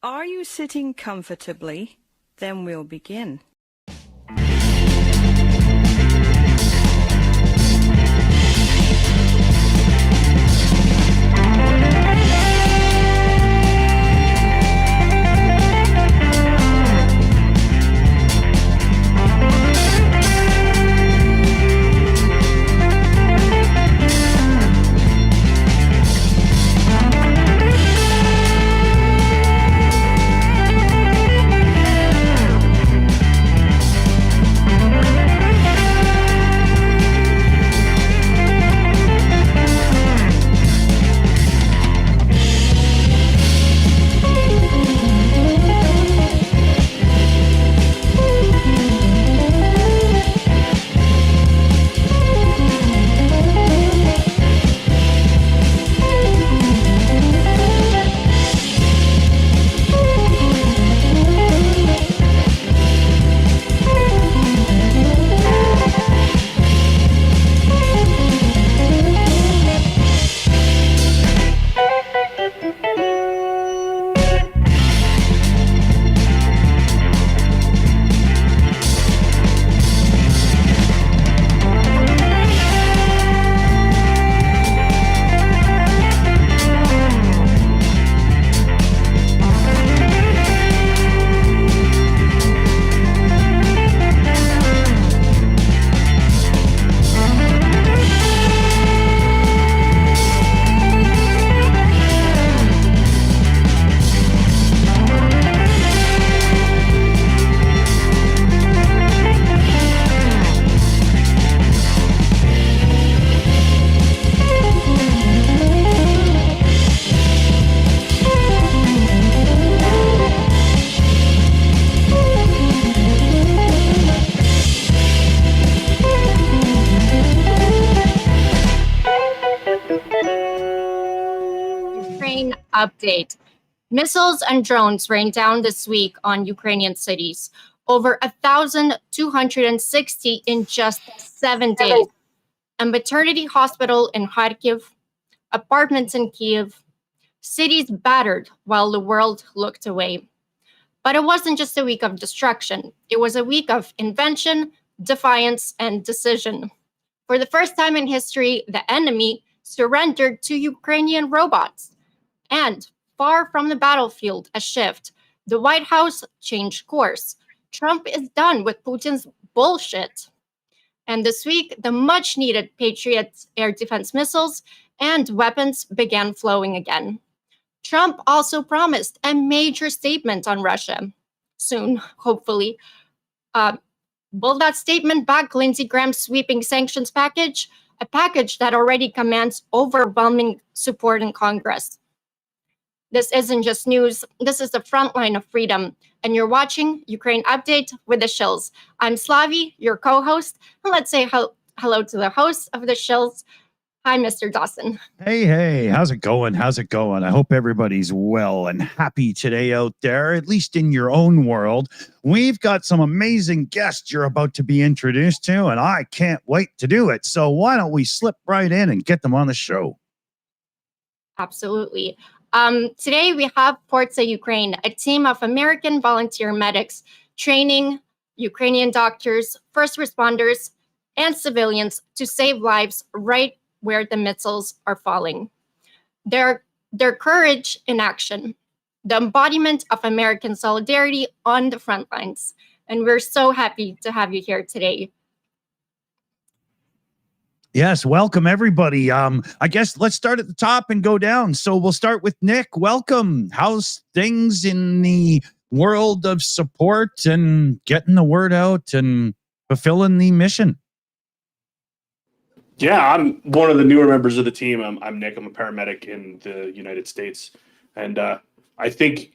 Are you sitting comfortably? Then we'll begin. Update. Missiles and drones rained down this week on Ukrainian cities. Over 1,260 in just 7 days. A maternity hospital in Kharkiv, apartments in Kiev, cities battered while the world looked away. But it wasn't just a week of destruction. It was a week of invention, defiance, and decision. For the first time in history, the enemy surrendered to Ukrainian robots. And far from the battlefield, a shift. The White House changed course. Trump is done with Putin's bullshit. And this week, the much-needed Patriot air defense missiles and weapons began flowing again. Trump also promised a major statement on Russia. Soon, hopefully. Will that statement back Lindsey Graham's sweeping sanctions package? A package that already commands overwhelming support in Congress. This isn't just news, this is the front line of freedom. And you're watching Ukraine Update with the Shills. I'm Slavi, your co-host. And let's say hello to the host of the Shills. Hi, Mr. Dawson. Hey, how's it going? I hope everybody's well and happy today out there, at least in your own world. We've got some amazing guests you're about to be introduced to, and I can't wait to do it. So why don't we slip right in and get them on the show? Absolutely. Today we have Forca Ukraine, a team of American volunteer medics training Ukrainian doctors, first responders, and civilians to save lives right where the missiles are falling. Their courage in action, the embodiment of American solidarity on the front lines. And we're so happy to have you here today. Yes, welcome everybody. I guess let's start at the top and go down. So we'll start with Nick. Welcome. How's things in the world of support and getting the word out and fulfilling the mission? Yeah, I'm one of the newer members of the team. I'm Nick. I'm a paramedic in the United States. And I think,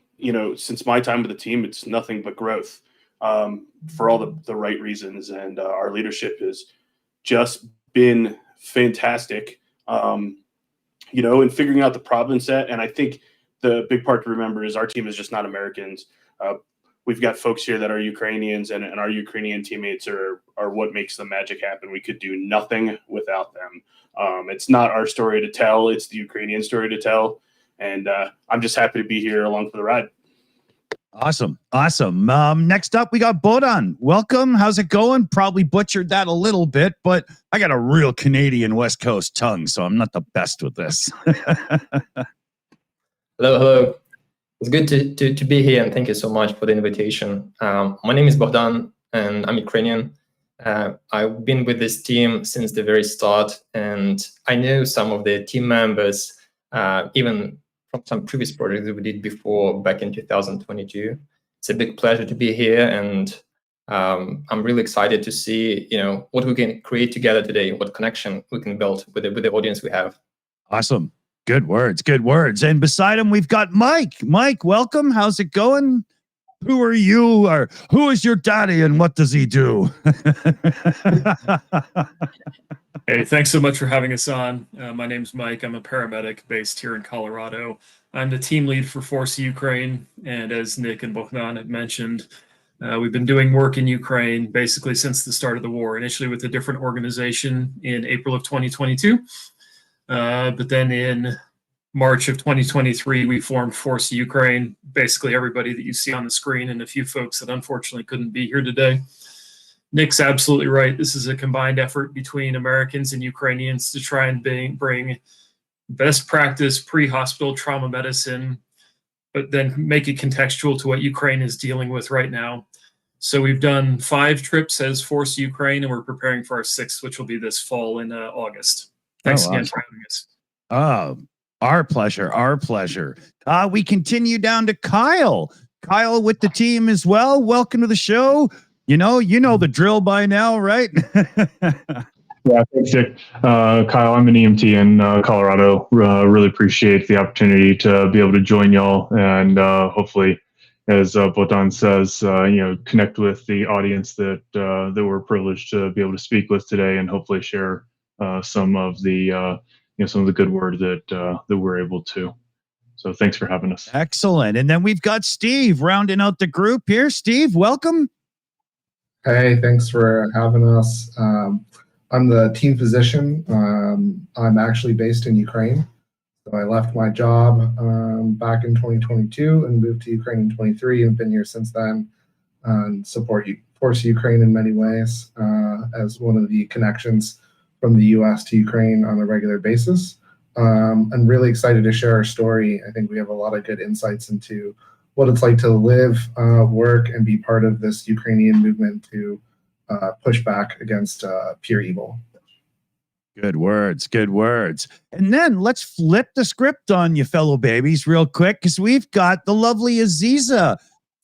since my time with the team, it's nothing but growth for all the right reasons. And our leadership has just been fantastic, in figuring out the problem set. And I think the big part to remember is our team is just not Americans. We've got folks here that are Ukrainians, and our Ukrainian teammates are what makes the magic happen. We could do nothing without them. It's not our story to tell. It's the Ukrainian story to tell. And I'm just happy to be here along for the ride. Awesome. Next up, we got Bohdan. Welcome. How's it going? Probably butchered that a little bit, but I got a real Canadian West Coast tongue, so I'm not the best with this. Hello. It's good to be here, and thank you so much for the invitation. My name is Bohdan, and I'm Ukrainian. I've been with this team since the very start, and I know some of the team members, even from some previous projects that we did before, back in 2022. It's a big pleasure to be here, and I'm really excited to see, what we can create together today, what connection we can build with the audience we have. Awesome. Good words. And beside him, we've got Mike. Mike, welcome. How's it going? Who are you, or who is your daddy, and what does he do? Hey, thanks so much for having us on. My name's Mike. I'm a paramedic based here in Colorado. I'm the team lead for Forca Ukraine, and as Nick and Bohdan had mentioned, we've been doing work in Ukraine basically since the start of the war, initially with a different organization in April of 2022. But then in March of 2023, we formed Forca Ukraine. Basically everybody that you see on the screen and a few folks that unfortunately couldn't be here today. Nick's absolutely right. This is a combined effort between Americans and Ukrainians to try and bring best practice pre-hospital trauma medicine, but then make it contextual to what Ukraine is dealing with right now. So we've done 5 trips as Forca Ukraine, and we're preparing for our 6th, which will be this fall in August. Thanks again for having us. Oh, our pleasure. We continue down to Kyle. Kyle with the team as well. Welcome to the show. You know the drill by now, right? Yeah, thanks, Dick. Kyle, I'm an EMT in Colorado. Really appreciate the opportunity to be able to join y'all, and hopefully, as Bohdan says, connect with the audience that we're privileged to be able to speak with today, and hopefully share some of the good word that we're able to. So thanks for having us. Excellent. And then we've got Steve rounding out the group here. Steve, welcome. Hey, thanks for having us. I'm the team physician. I'm actually based in Ukraine. So I left my job back in 2022 and moved to Ukraine in 23 and been here since then and support Forca Ukraine in many ways as one of the connections from the US to Ukraine on a regular basis. I'm really excited to share our story. I think we have a lot of good insights into what it's like to live, work, and be part of this Ukrainian movement to push back against pure evil. Good words. And then let's flip the script on you fellow babies real quick, because we've got the lovely Aziza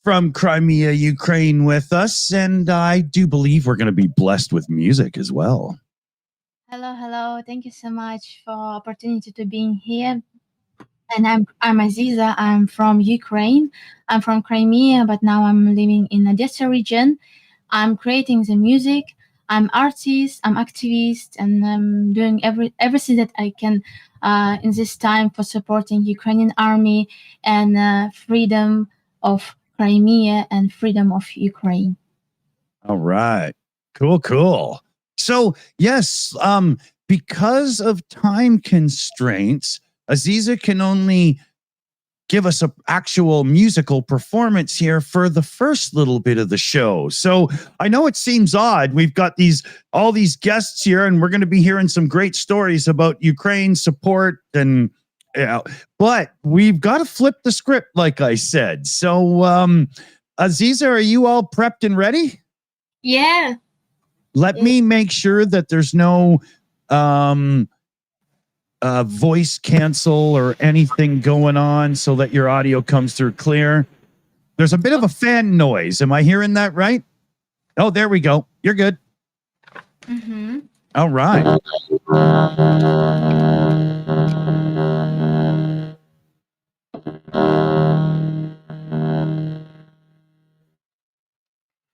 from Crimea, Ukraine with us, and I do believe we're going to be blessed with music as well. Hello. Thank you so much for opportunity to being here. And I'm Aziza. I'm from Ukraine. I'm from Crimea, but now I'm living in Odessa region. I'm creating the music. I'm artist. I'm activist, and I'm doing everything that I can in this time for supporting Ukrainian army and freedom of Crimea and freedom of Ukraine. All right. Cool. So yes, because of time constraints, Aziza can only give us an actual musical performance here for the first little bit of the show. So I know it seems odd. We've got all these guests here, and we're going to be hearing some great stories about Ukraine support, and but we've got to flip the script, like I said. So Aziza, are you all prepped and ready? Yeah. Let me make sure that there's no voice cancel or anything going on so that your audio comes through clear. There's a bit of a fan noise. Am I hearing that right? Oh, there we go. You're good. Mm-hmm. All right.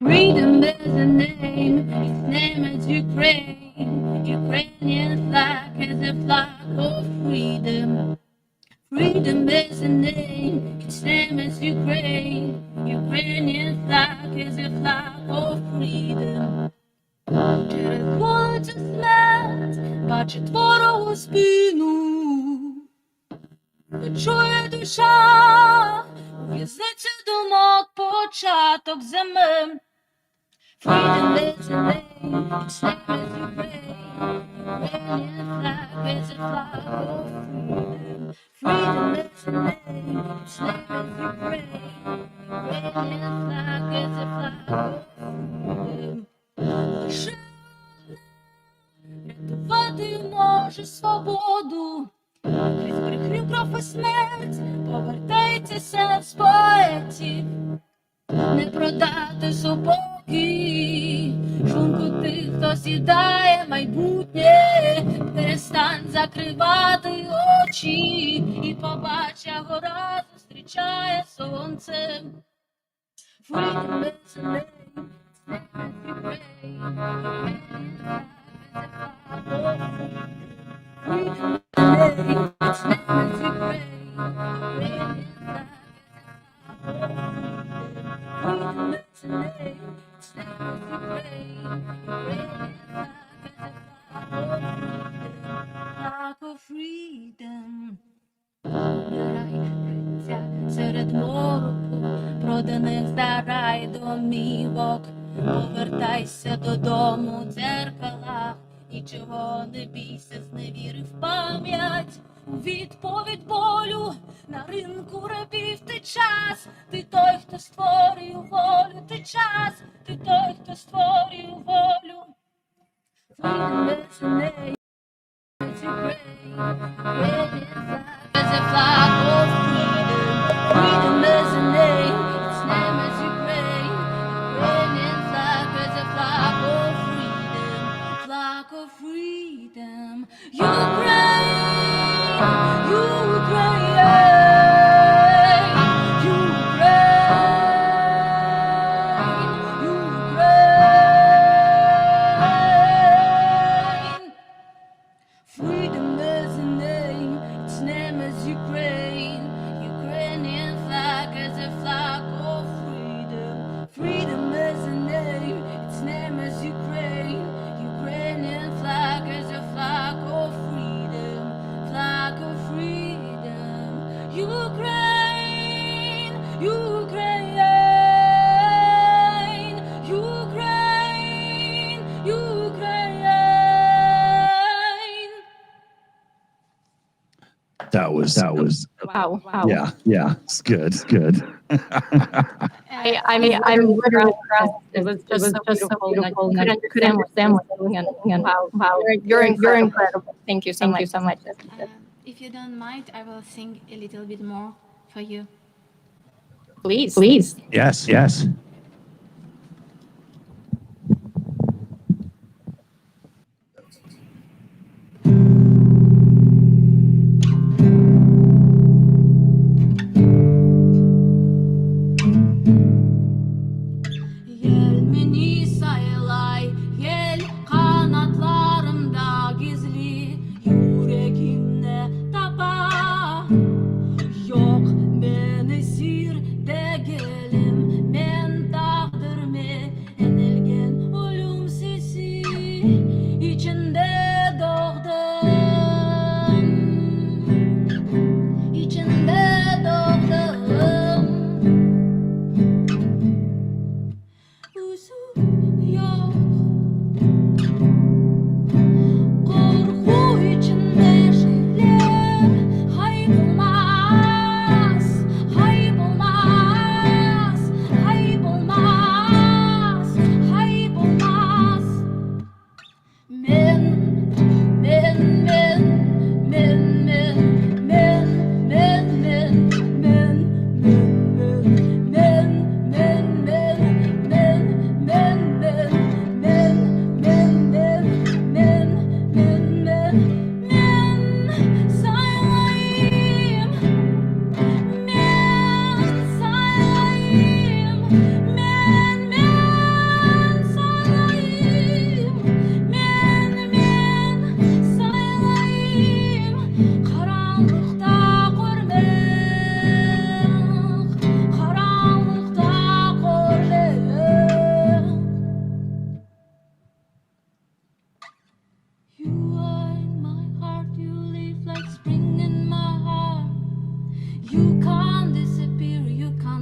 Freedom is a name, its name is Ukraine. Ukrainian flag is a flag of freedom. Freedom is a name, its name is Ukraine. Ukrainian flag is a flag of freedom. Через болото смерть бачить ворогу спину. Почує душа В'язницю думок початок зими. Freedom is a name, its name is Ukraine. Ukrainian flag is a flag of freedom. Freedom is a name, its name is Ukraine. Ukrainian flag is a flag of freedom. Лише рятувати може свободу. Крізь брехню, кров і смерть повертається серед поетів. Не продати супоки, шлунку тих, хто сідає майбутнє. Перестань закривати очі і побач, як гора зустрічає сонце. Freedom is a name, its name is Ukraine. Freedom is a name, its name is Ukraine. Freedom is a name, its name is Ukraine. Flag of freedom. Обирай життя серед мороку, проданих за рай домівок. Повертайся додому в дзеркалах, нічого не бійся, зневірив пам'ять. У відповідь болю на ринку рабів ти час. Ти той, хто створює волю, ти час. Ти той, хто створює волю. Freedom is a name, it's Ukraine. As a flag of freedom. Freedom is a name, its name is Ukraine. Ukrainian flag is a flag of freedom. Flag of freedom. Ukraine, Ukraine. Freedom is a name, its name is Ukraine. Ukrainian flag is a flag of freedom. Freedom is a name, its name is Ukraine. Ukrainian flag is a flag of freedom. Flag of freedom. Ukraine, Ukraine, Ukraine, Ukraine. That was Wow. yeah, it's good. I'm literally impressed. It was just so beautiful. And I couldn't understand what they were saying. Wow. You're incredible. Thank you so much. If you don't mind, I will sing a little bit more for you. Please. Yes. Gel beni saylay, gel kanatlarımda gizli, yüreğimde tapa. Yok ben esir de gelim, ben takdirme yenilgen ölüm sesi içinde doğdum, içinde doğdum. Yok, korku içinde şeyler haybolmaz, haybolmaz, haybolmaz, haybolmaz. Men, men, men, men, men, men, men, men, men, men, men, men, men. You are in my heart, you live like spring in my heart. You can't disappear, you can't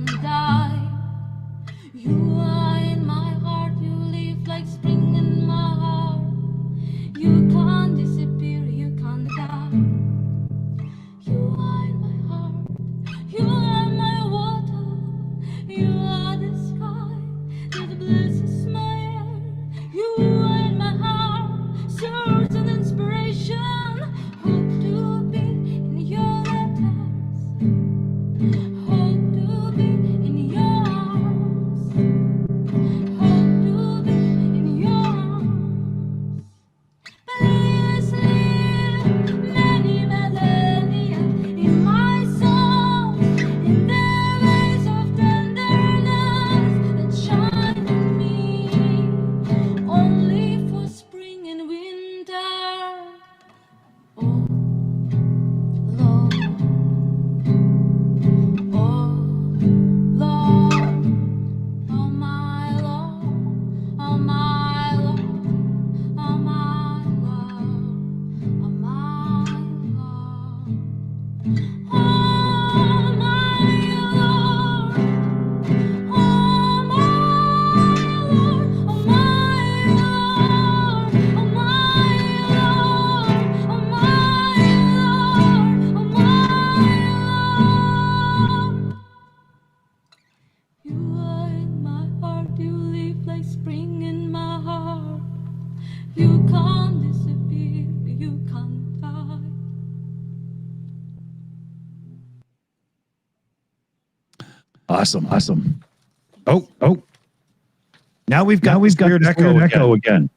Awesome. Oh. Now we've got weird echo again.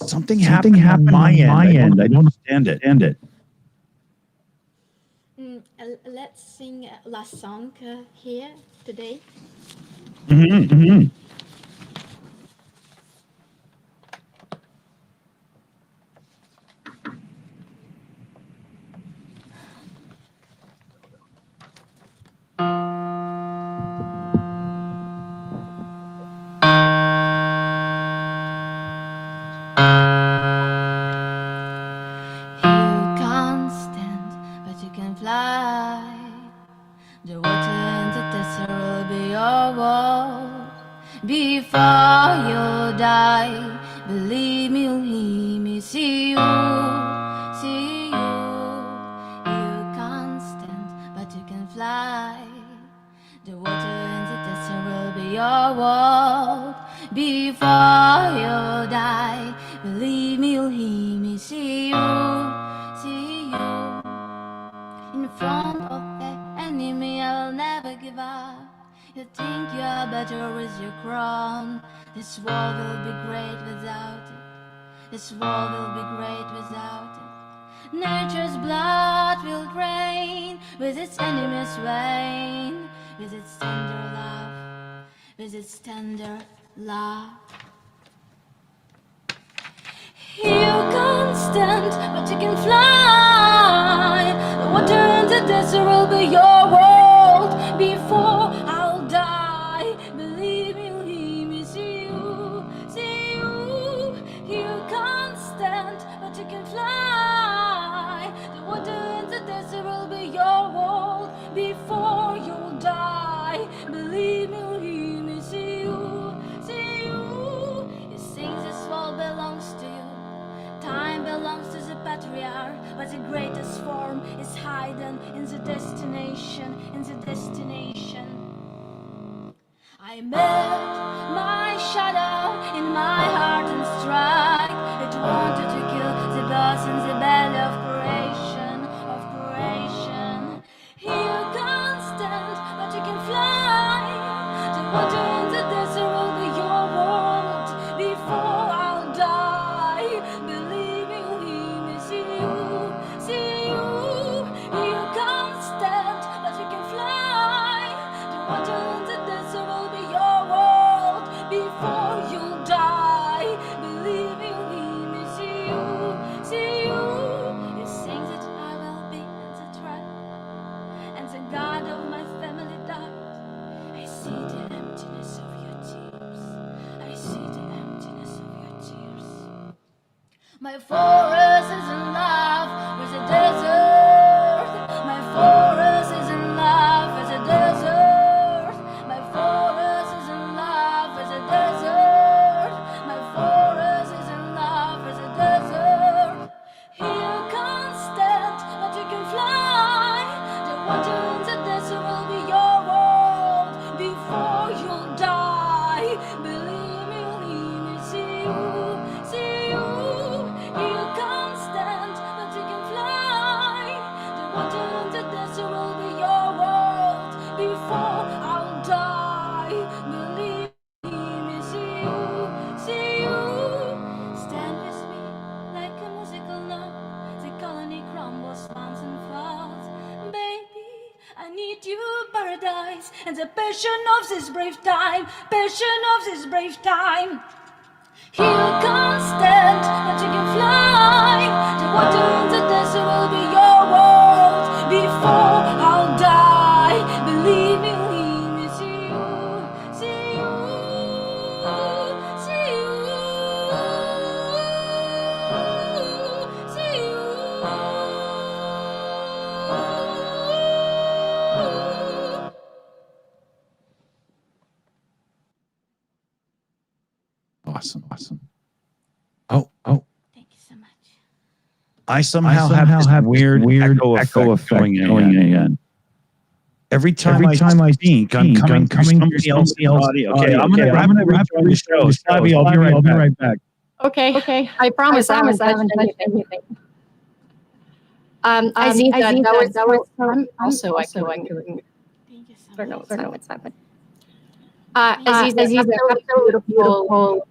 Something happened on my end. I don't understand it. Let's sing last song here today. Mm-hmm. The water and the desert will be your world before you die. Believe me, you'll hear me. See you. You can't stand, but you can fly. The water and the desert will be your world before you die. Believe me, you'll hear me. See you. In front of the enemy, I'll never give up. You think you are better with your crown. This world will be great without it. This world will be great without it. Nature's blood will drain with its enemy's vein, with its tender love, with its tender love. You can't stand, but you can fly. The water and the desert will be your world before I'll die. Believe me, you'll hear me. See you. You can't stand, but you can fly. The water and the desert will be your world before you'll die. Believe me, you'll hear me. See you. You think this world belongs to you. Time belongs to the patriarch, but the greatest form is hidden in the destination, I met my shadow in my heart and strike. It wanted to kill the birds in the belly of creation, You can't stand, but you can fly. The water in the desert will be your world before I'll die. Believe me, you'll hear me. See you. You can't stand, but you can fly. The water in the desert will be your world before you'll die. Believe me, you'll hear me. See you. You think that I will be in the trap, and the God of my family died. I see the emptiness of your tears. My forest is in love with the desert. My forest is in love with the desert. My forest is in love with the desert. My forest is in love with the desert. You can't stand, but you can fly. The water in the desert will be your world before you'll die. Believe me, you'll hear me. See you. You can't stand, but you can fly. The water in the desert will be your world before I'll die. Believe me, see you. Stand with me like a musical note. The colony crumbles, slumps and falls. Baby, I need you, paradise, and the passion of this brave time. You can't stand, but you can fly. The water in the desert will be your world before I'll die. Believe me, you'll hear me. See you. Awesome. Oh. Thank you so much. I somehow have weird echo effect going in. Every time I speak, I'm coming through somebody else's audio. Okay, I'm gonna wrap up the show. Slava, I'll be right back. Okay. I promise I haven't touched anything. Aziza, that was I'm also also echoing. Thank you so I don't know much. what's happening. Aziza, that's so beautiful.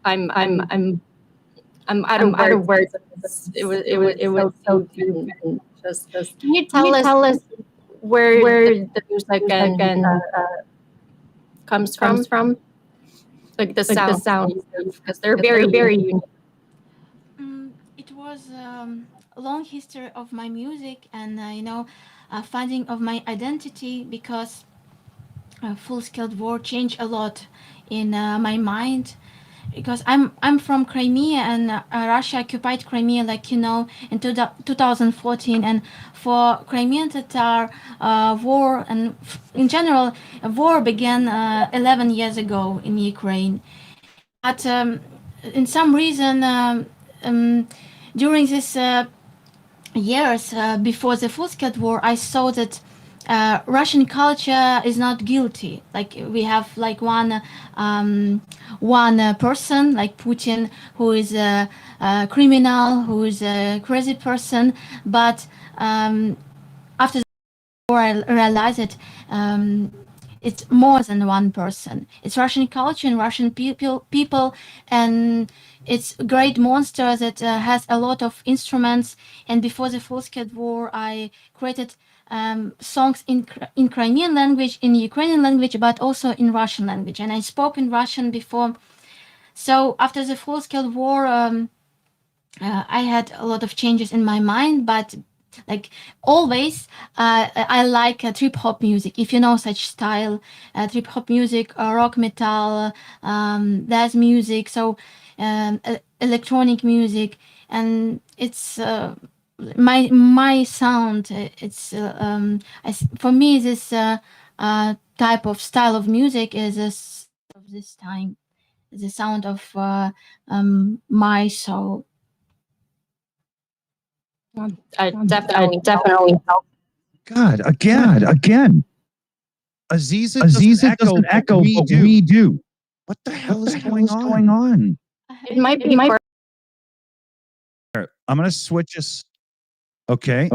I'm out of words. It was so deep and just. Can you tell us where the music and comes from? Like the sound, because they're very unique. It was a long history of my music and finding of my identity, because full-scale war changed a lot in my mind, because I'm from Crimea, and Russia occupied Crimea, like in 2014, and for Crimean Tatar war, and in general, a war began 11 years ago in Ukraine. But in some reason, during this years before the full-scale war, I saw that Russian culture is not guilty. Like we have like one person like Putin, who is a criminal, who is a crazy person. But after the war, I realized that it's more than one person. It's Russian culture and Russian people, and it's a great monster that has a lot of instruments. And before the full-scale war, I created songs in Crimean language, in Ukrainian language, but also in Russian language. And I spoke in Russian before. So after the full-scale war, I had a lot of changes in my mind, but like always, I like trip hop music. If you know such style, trip hop music, rock, metal, jazz music, so electronic music, and it's my sound. It's for me this type of style of music is of this time, the sound of my soul. I definitely help. God, again. Aziza doesn't echo, but we do. What the hell is going on? It might be part. I'm gonna switch us. Okay.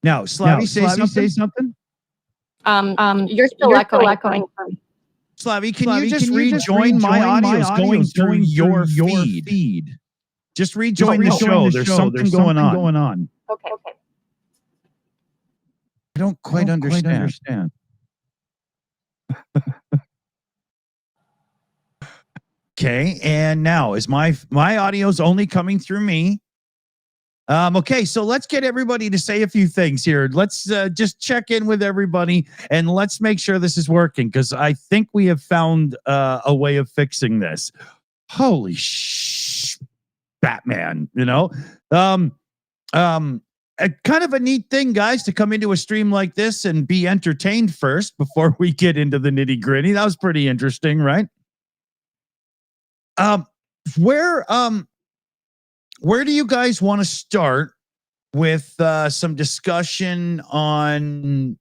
Now, Slavi, say something. You're still echoing. Slavi, can you just rejoin my audio is going through your feed? Just rejoin the show. There's something going on. Okay. I don't quite understand. Okay, and now is my audio's only coming through me. Okay, so let's get everybody to say a few things here. Let's just check in with everybody and let's make sure this is working, because I think we have found a way of fixing this. Holy Batman, kind of a neat thing, guys, to come into a stream like this and be entertained first before we get into the nitty gritty. That was pretty interesting, right? Where do you guys want to start with some discussion on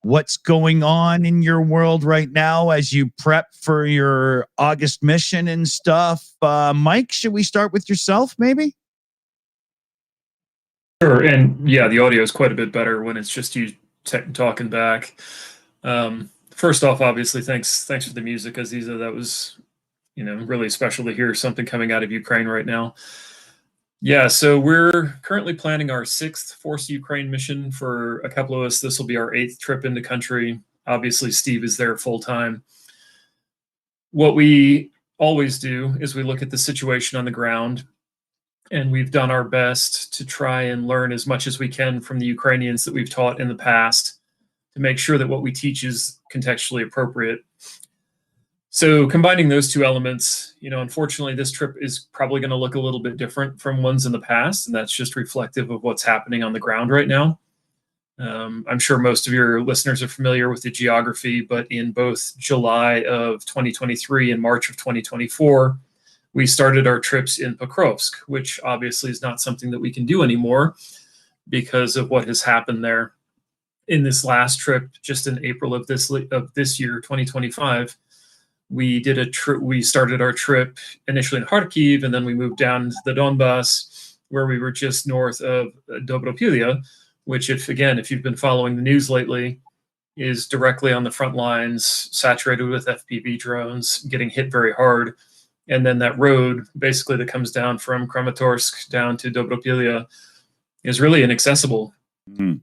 what's going on in your world right now as you prep for your August mission and stuff? Mike, should we start with yourself, maybe? Sure, and yeah, the audio is quite a bit better when it's just you talking back. First off, obviously, thanks for the music, Aziza. That was, really special to hear something coming out of Ukraine right now. Yeah, so we're currently planning our 6th Forca Ukraine mission for a couple of us. This will be our 8th trip into country. Obviously, Steve is there full time. What we always do is we look at the situation on the ground, and we've done our best to try and learn as much as we can from the Ukrainians that we've taught in the past to make sure that what we teach is contextually appropriate. So combining those two elements, unfortunately, this trip is probably going to look a little bit different from ones in the past, and that's just reflective of what's happening on the ground right now. I'm sure most of your listeners are familiar with the geography, but in both July of 2023 and March of 2024, we started our trips in Pokrovsk, which obviously is not something that we can do anymore because of what has happened there. In this last trip, just in April of this year, 2025, we did we started our trip initially in Kharkiv, and then we moved down to the Donbass. where we were just north of Dobropilia, which if you've been following the news lately, is directly on the front lines, saturated with FPV drones, getting hit very hard. And then that road, basically, that comes down from Kramatorsk down to Dobropilia is really inaccessible.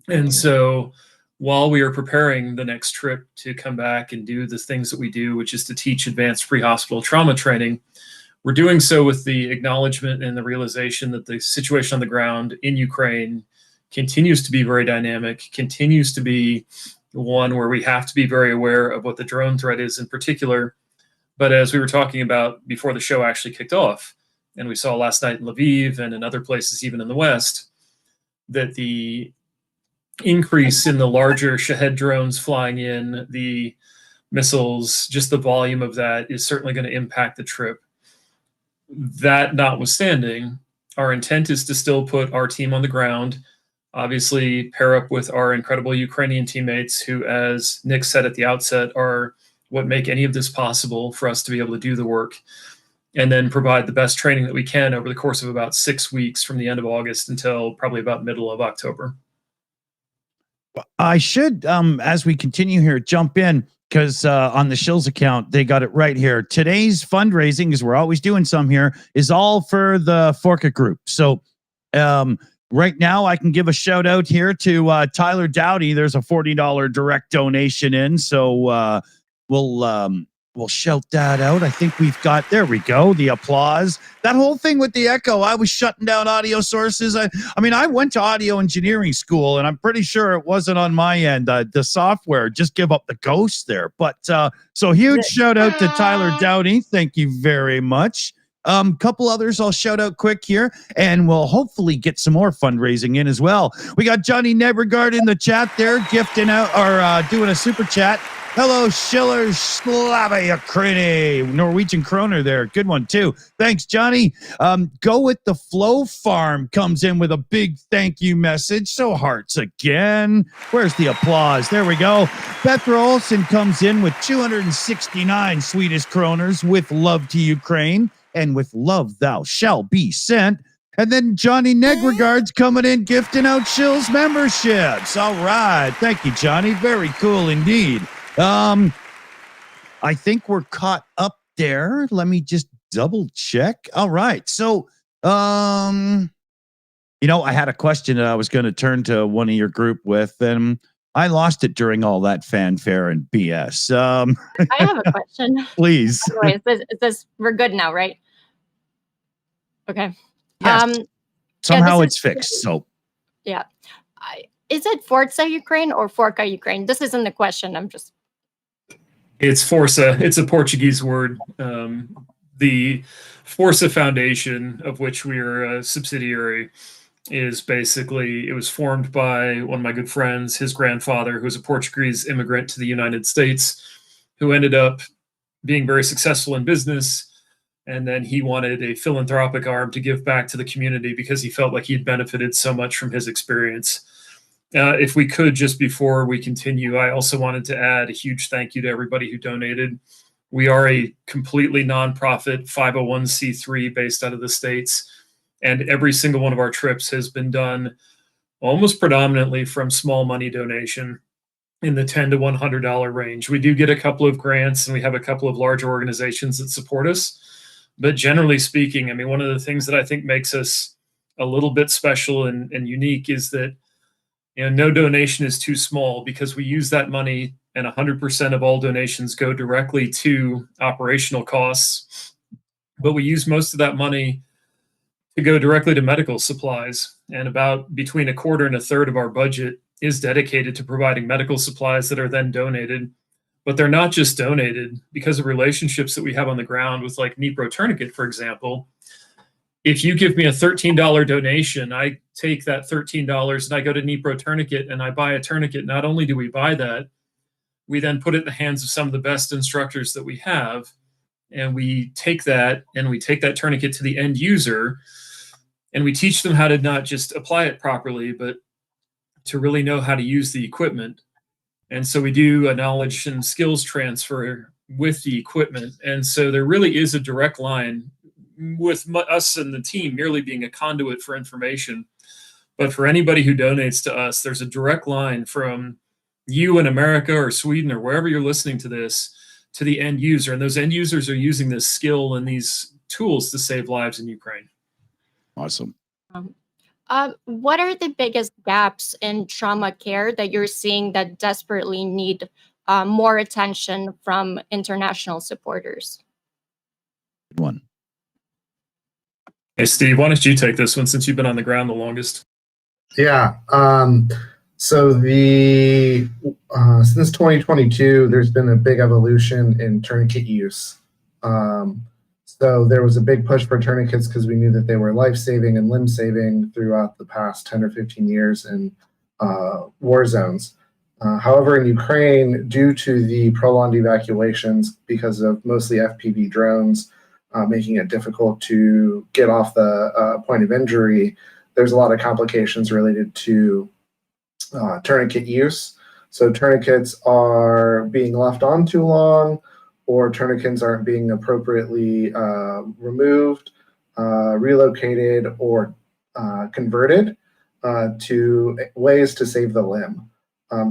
And so while we are preparing the next trip to come back and do the things that we do, which is to teach advanced pre-hospital trauma training, we're doing so with the acknowledgement and the realization that the situation on the ground in Ukraine continues to be very dynamic, continues to be one where we have to be very aware of what the drone threat is in particular. But as we were talking about before the show actually kicked off, and we saw last night in Lviv and in other places, even in the West, that the increase in the larger Shahed drones flying in, the missiles, just the volume of that is certainly going to impact the trip. That notwithstanding, our intent is to still put our team on the ground, obviously pair up with our incredible Ukrainian teammates who, as Nick said at the outset, are what make any of this possible for us to be able to do the work, and then provide the best training that we can over the course of about 6 weeks from the end of August until probably about middle of October. I should, as we continue here, jump in because on the Shills account, they got it right here. Today's fundraising, as we're always doing some here, is all for the Forca group. So right now, I can give a shout out here to Tyler Dowdy. There's a $40 direct donation in. So we'll shout that out. I think we've got, there we go, the applause. That whole thing with the echo, I was shutting down audio sources. I mean, I went to audio engineering school, and I'm pretty sure it wasn't on my end. The software just give up the ghost there. But so huge shout out to Tyler Dowdy. Thank you very much. Couple others I'll shout out quick here, and we'll hopefully get some more fundraising in as well. We got Johnny Nebregard in the chat there, gifting out or doing a super chat. Hello, Shills, Slava, Ukraini, Norwegian kroner there. Good one, too. Thanks, Johnny. Go with the Flow Farm comes in with a big thank you message. So hearts again. Where's the applause? There we go. Petra Olsen comes in with 269 Swedish kroners with love to Ukraine. And with love thou shall be sent. And then Johnny Negregard's coming in gifting out Shills memberships. All right. Thank you, Johnny. Very cool indeed. I think we're caught up there. Let me just double check. All right. So, I had a question that I was going to turn to one of your group with, and I lost it during all that fanfare and BS. I have a question. Please. Anyway, it says we're good now, right? Okay. Yes. Somehow it's fixed. So. Yeah. Is it Forza Ukraine or Forca Ukraine? This isn't the question. It's Forca. It's a Portuguese word. The Forca Foundation, of which we are a subsidiary, is basically, it was formed by one of my good friends, his grandfather, who was a Portuguese immigrant to the United States, who ended up being very successful in business. And then he wanted a philanthropic arm to give back to the community because he felt like he had benefited so much from his experience. If we could, just before we continue, I also wanted to add a huge thank you to everybody who donated. We are a completely nonprofit 501c3 based out of the States, and every single one of our trips has been done almost predominantly from small money donation in the $10 to $100 range. We do get a couple of grants, and we have a couple of larger organizations that support us. But generally speaking, I mean, one of the things that I think makes us a little bit special and unique is that no donation is too small, because we use that money and 100% of all donations go directly to operational costs. But we use most of that money to go directly to medical supplies. And about between a quarter and a third of our budget is dedicated to providing medical supplies that are then donated. But they're not just donated because of relationships that we have on the ground with, like, Dnipro Tourniquet, for example. If you give me a $13 donation, I take that $13 and I go to Dnipro Tourniquet and I buy a tourniquet. Not only do we buy that, we then put it in the hands of some of the best instructors that we have. And we take that tourniquet to the end user, and we teach them how to not just apply it properly, but to really know how to use the equipment. And so we do a knowledge and skills transfer with the equipment. And so there really is a direct line. with us and the team merely being a conduit for information. But for anybody who donates to us, there's a direct line from you in America or Sweden or wherever you're listening to this to the end user. And those end users are using this skill and these tools to save lives in Ukraine. Awesome. What are the biggest gaps in trauma care that you're seeing that desperately need more attention from international supporters? Good one. Hey, Steve, why don't you take this one since you've been on the ground the longest? Yeah. So since 2022, there's been a big evolution in tourniquet use. So there was a big push for tourniquets because we knew that they were life-saving and limb-saving throughout the past 10 or 15 years in war zones. However, in Ukraine, due to the prolonged evacuations because of mostly FPV drones making it difficult to get off the point of injury, there's a lot of complications related to tourniquet use. So tourniquets are being left on too long, or tourniquets aren't being appropriately removed, relocated, or converted to ways to save the limb.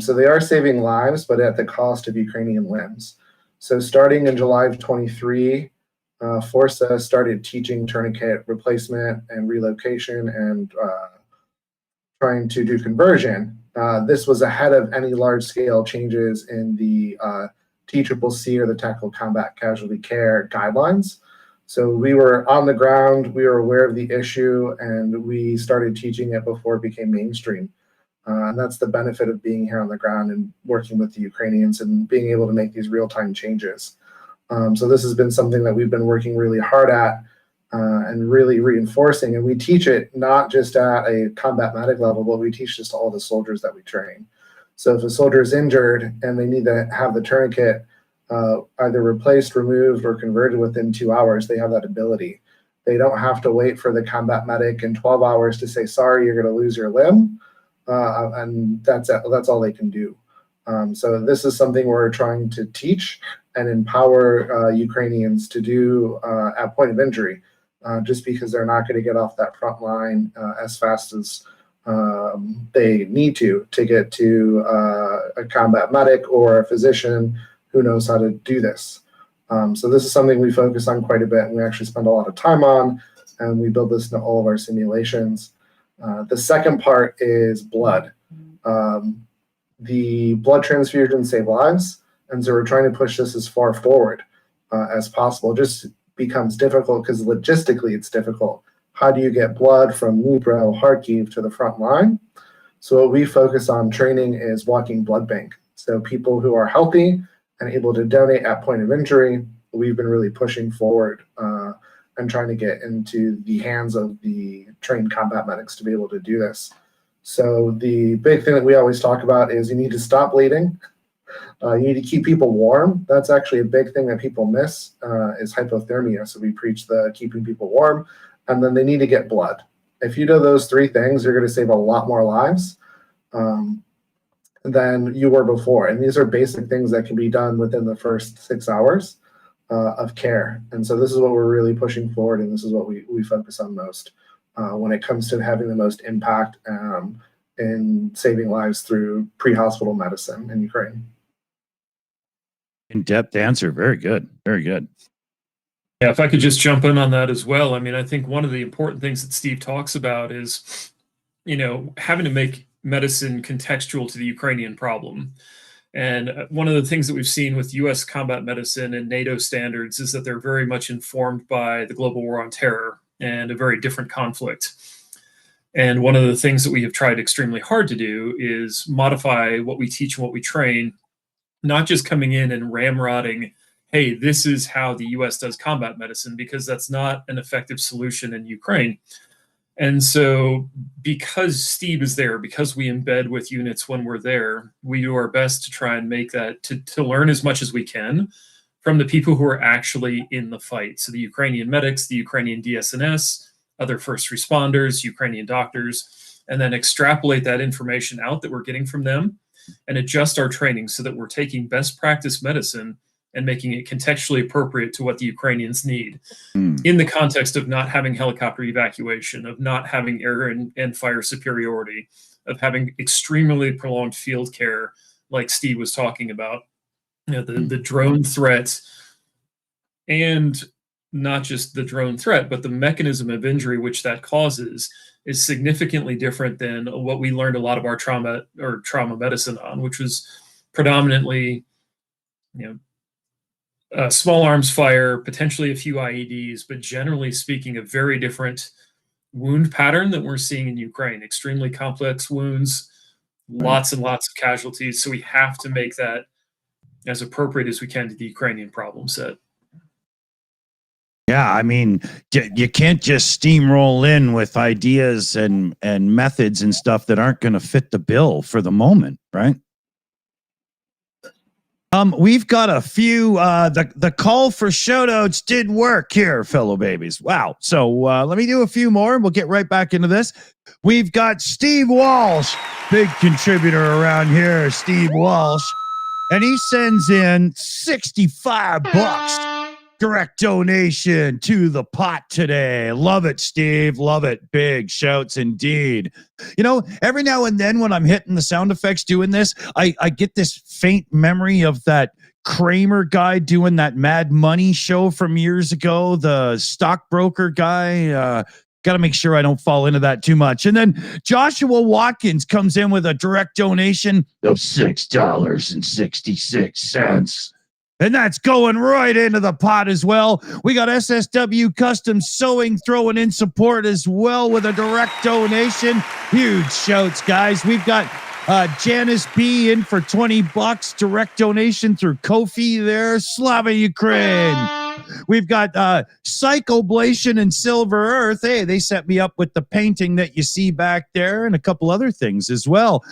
So they are saving lives, but at the cost of Ukrainian limbs. So starting in July of 23, Forca started teaching tourniquet replacement and relocation and trying to do conversion. This was ahead of any large-scale changes in the TCCC or the Tactical Combat Casualty Care guidelines. So we were on the ground, we were aware of the issue, and we started teaching it before it became mainstream. And that's the benefit of being here on the ground and working with the Ukrainians and being able to make these real-time changes. So this has been something that we've been working really hard at and really reinforcing. And we teach it not just at a combat medic level, but we teach this to all the soldiers that we train. So if a soldier is injured and they need to have the tourniquet either replaced, removed, or converted within 2 hours, they have that ability. They don't have to wait for the combat medic in 12 hours to say, sorry, you're going to lose your limb. And that's all they can do. So this is something we're trying to teach and empower Ukrainians to do at point of injury, just because they're not going to get off that front line as fast as they need to get to a combat medic or a physician who knows how to do this. So this is something we focus on quite a bit, and we actually spend a lot of time on, and we build this into all of our simulations. The second part is blood. The blood transfusions save lives, and so we're trying to push this as far forward as possible. It just becomes difficult because logistically it's difficult. How do you get blood from Dnipro, Kharkiv to the front line? So what we focus on training is walking blood bank. So people who are healthy and able to donate at point of injury, we've been really pushing forward and trying to get into the hands of the trained combat medics to be able to do this. So the big thing that we always talk about is you need to stop bleeding. You need to keep people warm. That's actually a big thing that people miss is hypothermia. So we preach the keeping people warm, and then they need to get blood. If you do those three things, you're going to save a lot more lives than you were before. And these are basic things that can be done within the first 6 hours of care. And so this is what we're really pushing forward, and this is what we focus on most when it comes to having the most impact in saving lives through pre-hospital medicine in Ukraine. In-depth answer. Very good. Very good. Yeah, if I could just jump in on that as well. I mean, I think one of the important things that Steve talks about is, having to make medicine contextual to the Ukrainian problem. And one of the things that we've seen with U.S. combat medicine and NATO standards is that they're very much informed by the global war on terror and a very different conflict. And one of the things that we have tried extremely hard to do is modify what we teach and what we train, not just coming in and ramrodding, hey, this is how the U.S. does combat medicine, because that's not an effective solution in Ukraine. And so because Steve is there, because we embed with units when we're there, we do our best to try and make that, to learn as much as we can from the people who are actually in the fight. So the Ukrainian medics, the Ukrainian DSNS, other first responders, Ukrainian doctors, and then extrapolate that information out that we're getting from them and adjust our training so that we're taking best practice medicine and making it contextually appropriate to what the Ukrainians need Mm. in the context of not having helicopter evacuation, of not having air and fire superiority, of having extremely prolonged field care, like Steve was talking about. The drone threat, and not just the drone threat, but the mechanism of injury which that causes is significantly different than what we learned a lot of our trauma medicine on, which was predominantly, small arms fire, potentially a few IEDs, but generally speaking, a very different wound pattern that we're seeing in Ukraine. Extremely complex wounds, lots and lots of casualties. So we have to make that as appropriate as we can to the Ukrainian problem set. Yeah, I mean, you can't just steamroll in with ideas and methods and stuff that aren't going to fit the bill for the moment, right? We've got a few. The call for shoutouts did work here, fellow babies. Wow. So let me do a few more, and we'll get right back into this. We've got Steve Walsh, big contributor around here, Steve Walsh, and he sends in $65. Direct donation to the pot today. Love it, Steve. Love it. Big shouts indeed. Every now and then when I'm hitting the sound effects doing this, I get this faint memory of that Kramer guy doing that Mad Money show from years ago, the stockbroker guy. Got to make sure I don't fall into that too much. And then Joshua Watkins comes in with a direct donation of $6.66. And that's going right into the pot as well. We got SSW Custom Sewing throwing in support as well with a direct donation. Huge shouts, guys. We've got Janice B in for $20. Direct donation through Ko-fi there. Slava, Ukraine. We've got Psychoblation and Silver Earth. Hey, they set me up with the painting that you see back there and a couple other things as well.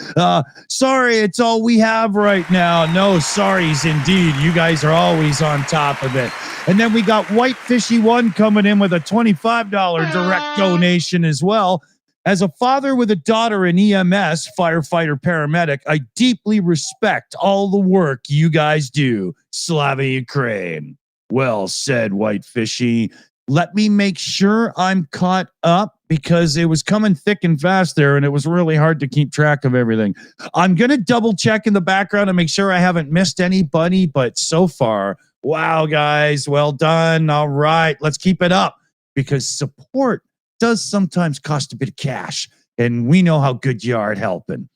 Sorry, it's all we have right now. No sorries indeed. You guys are always on top of it. And then we got White Fishy One coming in with a $25 direct donation as well. As a father with a daughter in EMS, firefighter, paramedic, I deeply respect all the work you guys do. Slava, Ukraine. Well said, White Fishy. Let me make sure I'm caught up because it was coming thick and fast there and it was really hard to keep track of everything. I'm going to double check in the background and make sure I haven't missed anybody, but so far, wow, guys, well done. All right, let's keep it up because support does sometimes cost a bit of cash and we know how good you are at helping.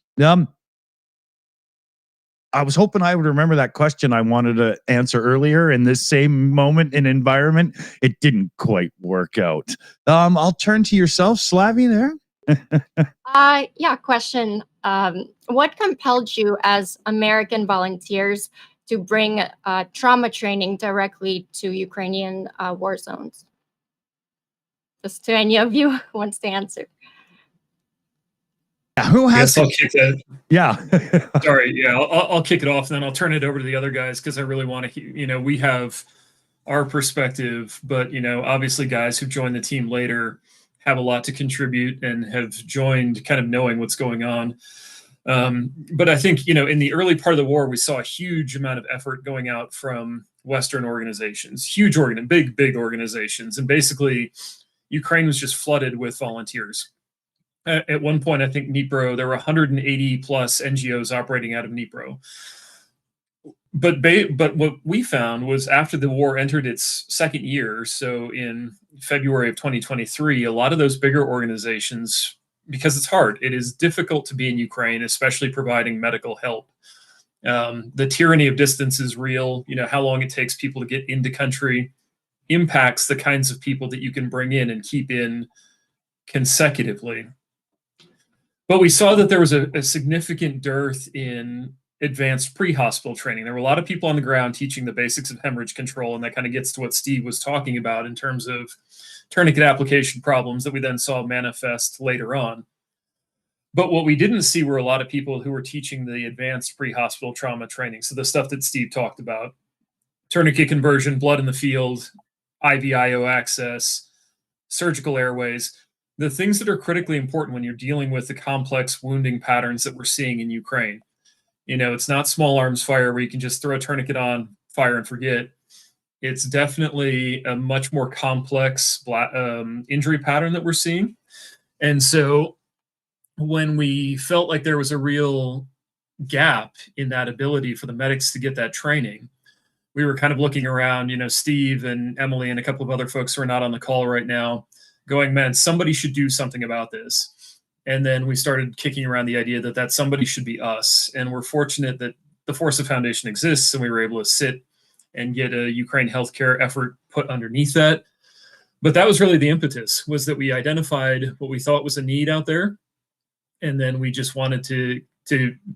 I was hoping I would remember that question I wanted to answer earlier in this same moment and environment. It didn't quite work out. I'll turn to yourself, Slavy, there. Question. What compelled you as American volunteers to bring trauma training directly to Ukrainian war zones? Just to any of you who wants to answer. Who has? I'll kick that. Yeah. Sorry. Yeah, I'll kick it off, and then I'll turn it over to the other guys because I really want to. We have our perspective, but obviously, guys who joined the team later have a lot to contribute and have joined kind of knowing what's going on. But I think in the early part of the war, we saw a huge amount of effort going out from Western organizations, big organizations, and basically, Ukraine was just flooded with volunteers. At one point, I think Dnipro, there were 180 plus NGOs operating out of Dnipro. But what we found was after the war entered its second year, so in February of 2023, a lot of those bigger organizations, because it's hard, it is difficult to be in Ukraine, especially providing medical help. The tyranny of distance is real. How long it takes people to get into country impacts the kinds of people that you can bring in and keep in consecutively. But we saw that there was a significant dearth in advanced pre-hospital training. There were a lot of people on the ground teaching the basics of hemorrhage control, and that kind of gets to what Steve was talking about in terms of tourniquet application problems that we then saw manifest later on. But what we didn't see were a lot of people who were teaching the advanced pre-hospital trauma training. So the stuff that Steve talked about, tourniquet conversion, blood in the field, IVIO access, surgical airways, the things that are critically important when you're dealing with the complex wounding patterns that we're seeing in Ukraine. It's not small arms fire where you can just throw a tourniquet on, fire and forget. It's definitely a much more complex injury pattern that we're seeing. And so when we felt like there was a real gap in that ability for the medics to get that training, we were kind of looking around, you know, Steve and Emily and a couple of other folks who are not on the call right now, going, man, somebody should do something about this. And then we started kicking around the idea that that somebody should be us. And we're fortunate that the Forca Foundation exists, and we were able to sit and get a Ukraine healthcare effort put underneath that. But that was really the impetus, was that we identified what we thought was a need out there. And then we just wanted to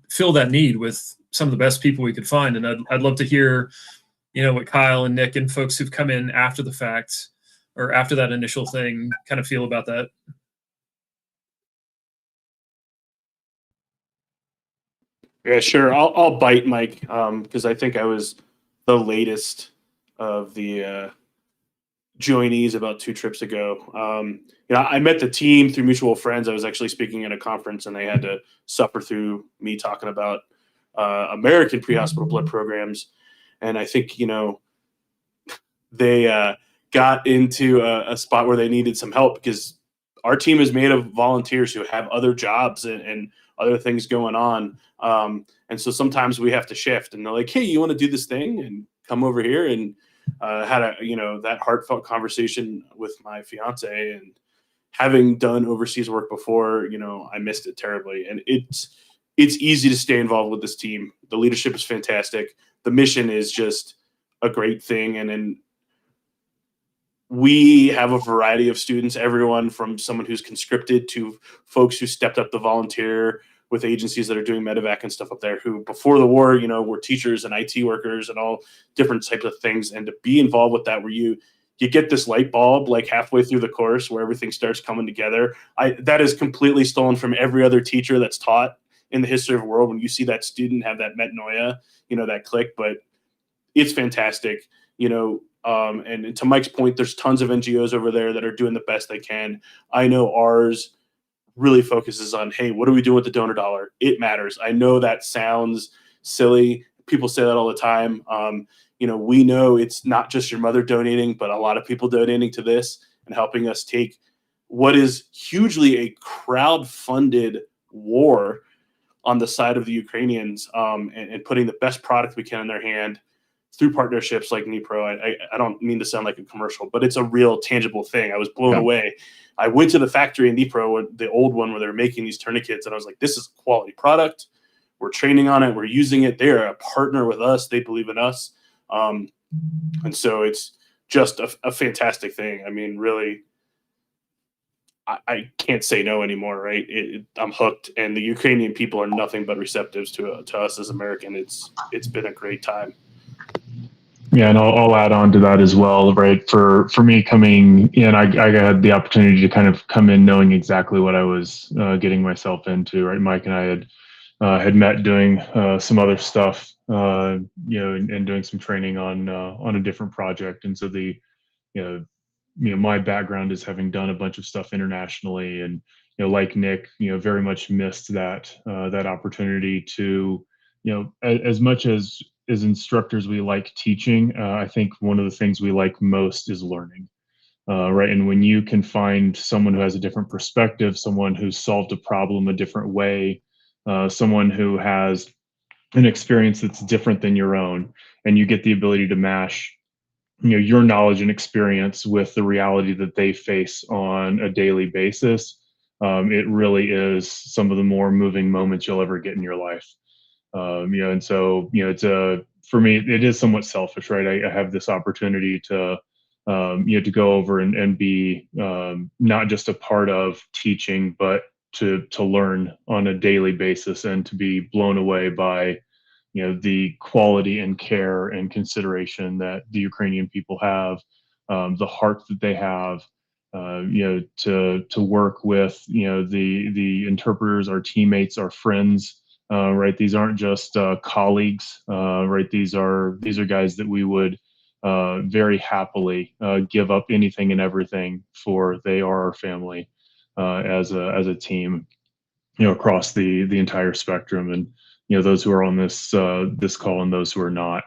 fill that need with some of the best people we could find. And I'd love to hear, you know, what Kyle and Nick and folks who've come in after the fact or after that initial thing kind of feel about that. Yeah, sure. I'll bite, Mike, because I think I was the latest of the joinees about 2 trips ago. You know, I met the team through mutual friends. I was actually speaking at a conference, and they had to suffer through me talking about American pre-hospital blood programs. And I think, you know, they got into a spot where they needed some help, because our team is made of volunteers who have other jobs and other things going on. And so sometimes we have to shift, and they're like, hey, you want to do this thing and come over here? And had a, you know, that heartfelt conversation with my fiance, and having done overseas work before, you know, I missed it terribly. And it's easy to stay involved with this team. The leadership is fantastic. The mission is just a great thing. And then we have a variety of students, everyone from someone who's conscripted to folks who stepped up to volunteer with agencies that are doing medevac and stuff up there, who before the war, you know, were teachers and IT workers and all different types of things. And to be involved with that, where you get this light bulb like halfway through the course where everything starts coming together. That is completely stolen from every other teacher that's taught in the history of the world. When you see that student have that metanoia, you know, that click, but it's fantastic, you know. And to Mike's point, there's tons of NGOs over there that are doing the best they can. I know ours really focuses on, hey, what are we doing with the donor dollar? It matters. I know that sounds silly. People say that all the time. You know, we know it's not just your mother donating, but a lot of people donating to this and helping us take what is hugely a crowd-funded war on the side of the Ukrainians, and putting the best product we can in their hand through partnerships like Dnipro. I don't mean to sound like a commercial, but it's a real tangible thing. I was blown away. I went to the factory in Dnipro, the old one where they're making these tourniquets, and I was like, this is a quality product. We're training on it. We're using it. They're a partner with us. They believe in us. And so it's just a fantastic thing. I mean, really, I can't say no anymore, right? I'm hooked, and the Ukrainian people are nothing but receptive to us as American. It's been a great time. Yeah, and I'll add on to that as well, right? For me coming in, I had the opportunity to kind of come in knowing exactly what I was getting myself into, right? Mike and I had met doing some other stuff, you know, and doing some training on a different project, and so my background is having done a bunch of stuff internationally, and like Nick, very much missed that opportunity to, as much as instructors we like teaching, I think one of the things we like most is learning. Right. And when you can find someone who has a different perspective, someone who's solved a problem a different way, someone who has an experience that's different than your own, and you get the ability to mash your knowledge and experience with the reality that they face on a daily basis, it really is some of the more moving moments you'll ever get in your life. And so it's for me, it is somewhat selfish, right? I have this opportunity to to go over and be not just a part of teaching, but to learn on a daily basis, and to be blown away by the quality and care and consideration that the Ukrainian people have, the heart that they have, to work with the interpreters, our teammates, our friends, right? These aren't just colleagues, right? These are guys that we would very happily give up anything and everything for. They are our family as a team, across the entire spectrum. And those who are on this call and those who are not,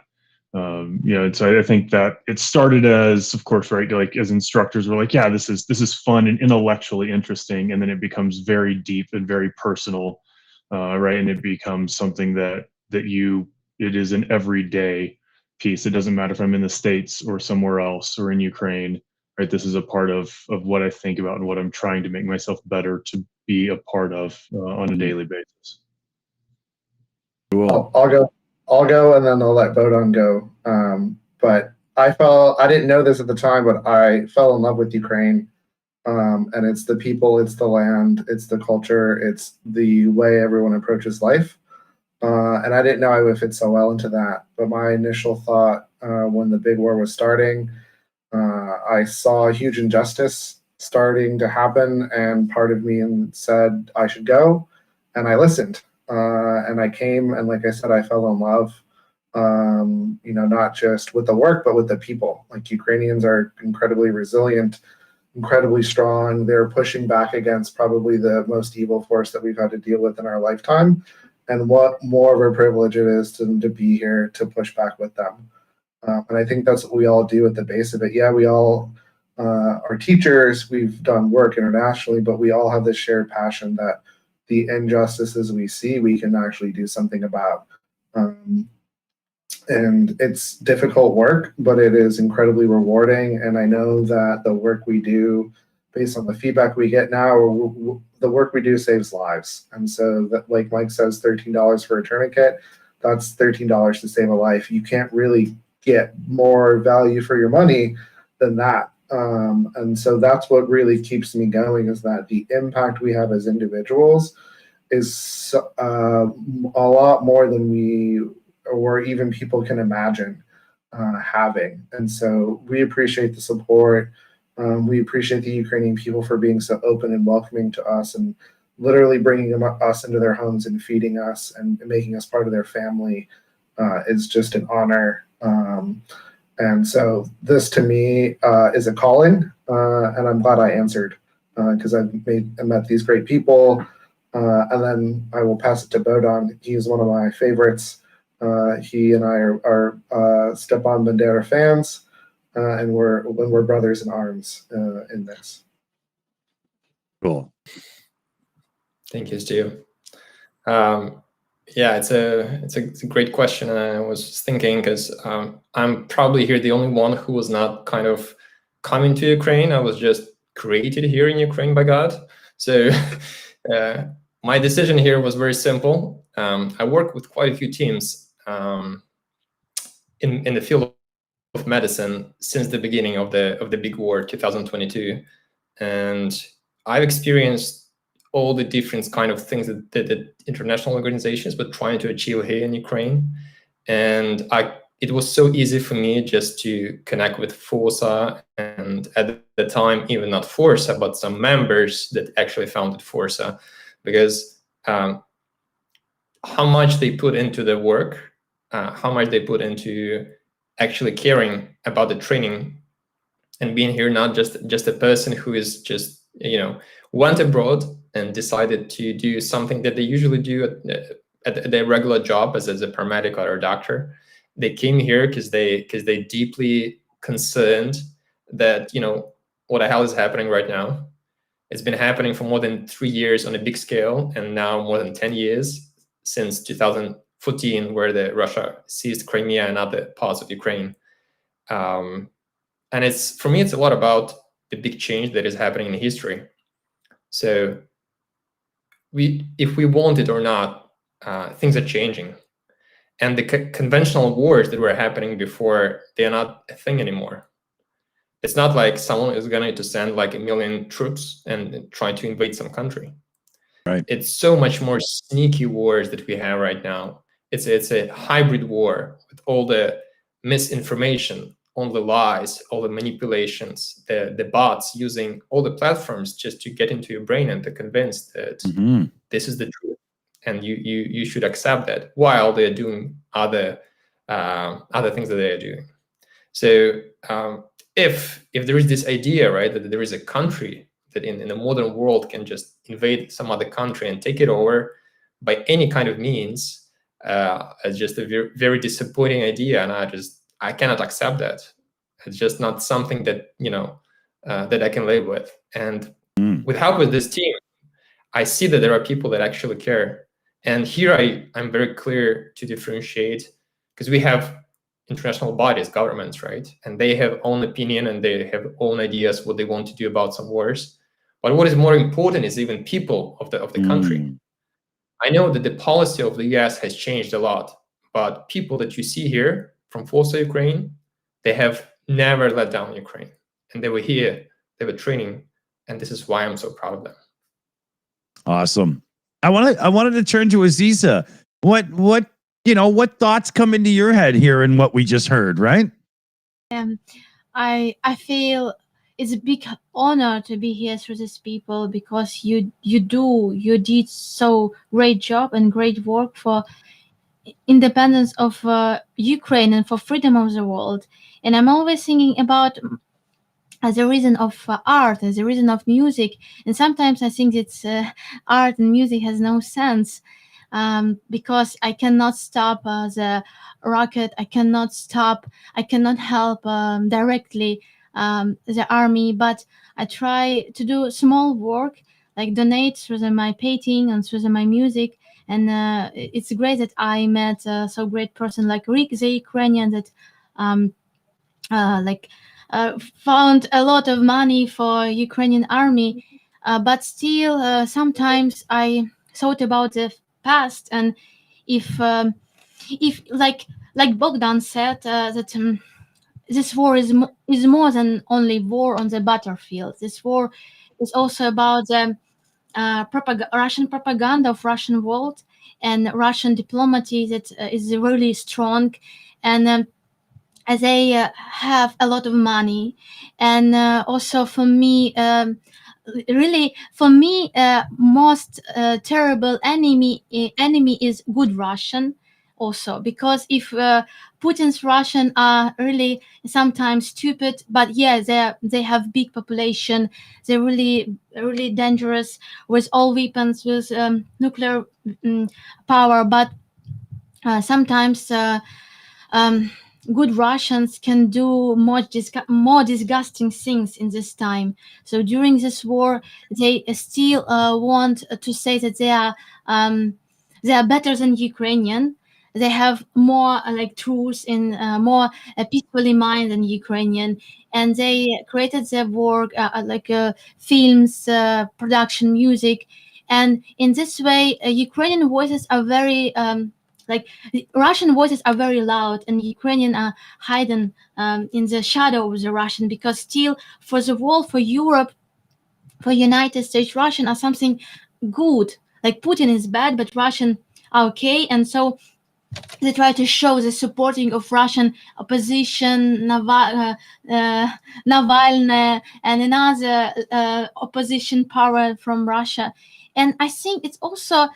And so I think that it started as, of course, right, like as instructors were like, yeah, this is fun and intellectually interesting, and then it becomes very deep and very personal, right, and it becomes something that it is an everyday piece. It doesn't matter if I'm in the States or somewhere else or in Ukraine, right? This is a part of what I think about and what I'm trying to make myself better to be a part of on a daily basis. Cool. I'll go, and then I'll let Bodon go. But I didn't know this at the time, but I fell in love with Ukraine. And it's the people, it's the land, it's the culture, it's the way everyone approaches life. And I didn't know I would fit so well into that. But my initial thought when the big war was starting, I saw a huge injustice starting to happen, and part of me said I should go, and I listened. And I came, and like I said, I fell in love, not just with the work, but with the people. Like, Ukrainians are incredibly resilient, incredibly strong. They're pushing back against probably the most evil force that we've had to deal with in our lifetime. And what more of a privilege it is to be here to push back with them. And I think that's what we all do at the base of it. Yeah, we all are teachers. We've done work internationally, but we all have this shared passion that the injustices we see, we can actually do something about. And it's difficult work, but it is incredibly rewarding. And I know that the work we do, based on the feedback we get now, the work we do saves lives. And so, that, like Mike says, $13 for a tourniquet, that's $13 to save a life. You can't really get more value for your money than that. And so that's what really keeps me going, is that the impact we have as individuals is a lot more than we or even people can imagine having. And so we appreciate the support. We appreciate the Ukrainian people for being so open and welcoming to us, and literally bringing us into their homes and feeding us and making us part of their family is just an honor. And so this, to me, is a calling, and I'm glad I answered, because I met these great people. And then I will pass it to Bodon. He is one of my favorites. He and I are Stepan Bandera fans, and we're brothers in arms in this. Cool. Thank you, Stu. Yeah, it's a great question, and I was thinking, because I'm probably here the only one who was not kind of coming to Ukraine. I was just created here in Ukraine by God. So my decision here was very simple. I work with quite a few teams in the field of medicine since the beginning of the big war, 2022, and I've experienced all the different kind of things that international organizations were trying to achieve here in Ukraine. And it was so easy for me just to connect with Forca, and at the time, even not Forca, but some members that actually founded Forca, because how much they put into the work, how much they put into actually caring about the training and being here, not just a person who is just, went abroad and decided to do something that they usually do at their regular job as a paramedic or a doctor. They came here because they deeply concerned that, what the hell is happening right now. It's been happening for more than 3 years on a big scale, and now more than 10 years since 2014, where Russia seized Crimea and other parts of Ukraine. And for me, it's a lot about the big change that is happening in history. So if we want it or not, things are changing. And the conventional wars that were happening before, they're not a thing anymore. It's not like someone is going to send like 1 million troops and try to invade some country. Right. It's so much more sneaky wars that we have right now. It's a hybrid war with all the misinformation, all the lies, all the manipulations, the bots using all the platforms just to get into your brain and to convince that this is the truth, and you should accept that, while they're doing other things that they are doing. So if there is this idea, right, that there is a country that in the modern world can just invade some other country and take it over by any kind of means, it's just a very, very disappointing idea, and I just I cannot accept that. It's just not something that, that I can live with. And with help with this team, I see that there are people that actually care. And here I'm very clear to differentiate, because we have international bodies, governments, right? And they have own opinion and they have own ideas what they want to do about some wars. But what is more important is even people of the country. I know that the policy of the US has changed a lot, but people that you see here from Forca Ukraine, they have never let down Ukraine. And they were here, they were training, and this is why I'm so proud of them. Awesome. I wanted to turn to Aziza. What thoughts come into your head here in what we just heard, right? I feel it's a big honor to be here through these people, because you did so great job and great work for independence of Ukraine and for freedom of the world. And I'm always thinking about as a reason of art, as a reason of music. And sometimes I think it's art and music has no sense, because I cannot stop the rocket. I cannot help directly the army, but I try to do small work, like donate through my painting and through my music. And it's great that I met so great person like Rick, the Ukrainian, that found a lot of money for Ukrainian army, but still sometimes I thought about the past, and if like Bogdan said, that this war is more than only war on the battlefield. This war is also about the Russian propaganda of Russian world and Russian diplomacy that is really strong, and they have a lot of money. And also for me, most terrible enemy is good Russian also, because if Putin's Russian are really sometimes stupid, but yeah, they have big population, they're really dangerous with all weapons, with nuclear power, but sometimes good Russians can do more disgusting things in this time. So during this war, they still want to say that they are better than Ukrainian. They have more truth in more peacefully mind than Ukrainian, and they created their work films, production, music, and in this way, Ukrainian voices are very Russian voices are very loud, and Ukrainian are hidden in the shadow of the Russian, because still for the world, for Europe, for United States, Russian are something good. Like Putin is bad, but Russian are okay, and so they try to show the supporting of Russian opposition, Navalny, and another opposition power from Russia. And I think it's also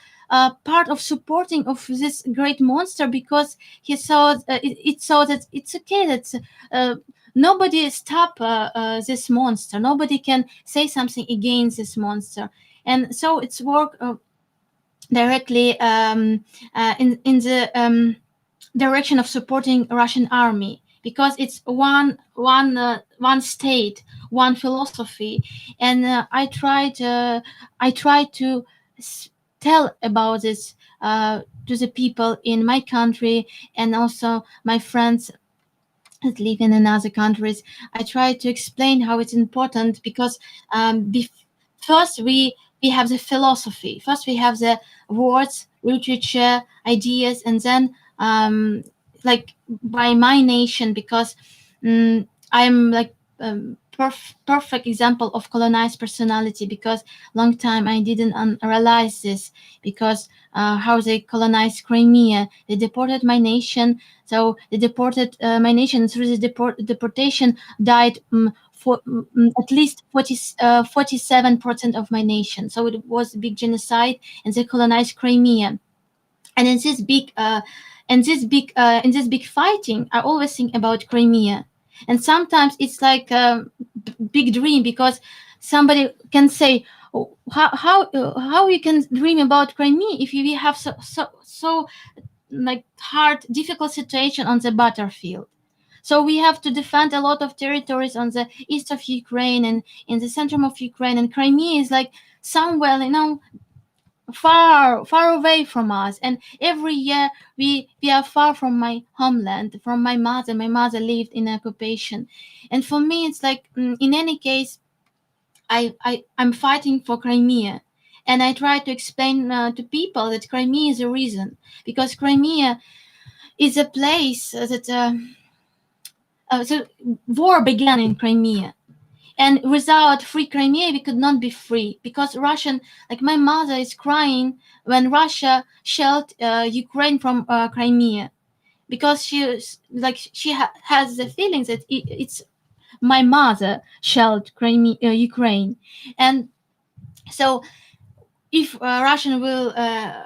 part of supporting of this great monster, because he saw it saw that it's okay that nobody stop this monster. Nobody can say something against this monster, and so it's work directly in the direction of supporting Russian army, because it's one state, one philosophy, and I try to tell about this to the people in my country, and also my friends that live in another countries. I try to explain how it's important, because first we have the philosophy, first we have the words, literature, ideas, and then by my nation, because I'm perfect example of colonized personality, because long time I didn't realize this, because how they colonized Crimea, they deported my nation. So they deported my nation. Through the deportation died at least 47% of my nation. So it was a big genocide, and they colonized Crimea. And in this big fighting, I always think about Crimea. And sometimes it's like a big dream, because somebody can say, oh, how you can dream about Crimea if we have so hard, difficult situation on the battlefield. So we have to defend a lot of territories on the east of Ukraine and in the center of Ukraine. And Crimea is like somewhere, far away from us. And every year we are far from my homeland, from my mother. My mother lived in occupation. And for me, it's like, in any case, I'm fighting for Crimea. And I try to explain to people that Crimea is a reason, because Crimea is a place that so war began in Crimea, and without free Crimea we could not be free, because Russian, like my mother is crying when Russia shelled Ukraine from Crimea, because she has the feelings that it's my mother shelled Crimea, Ukraine. And so if Russian will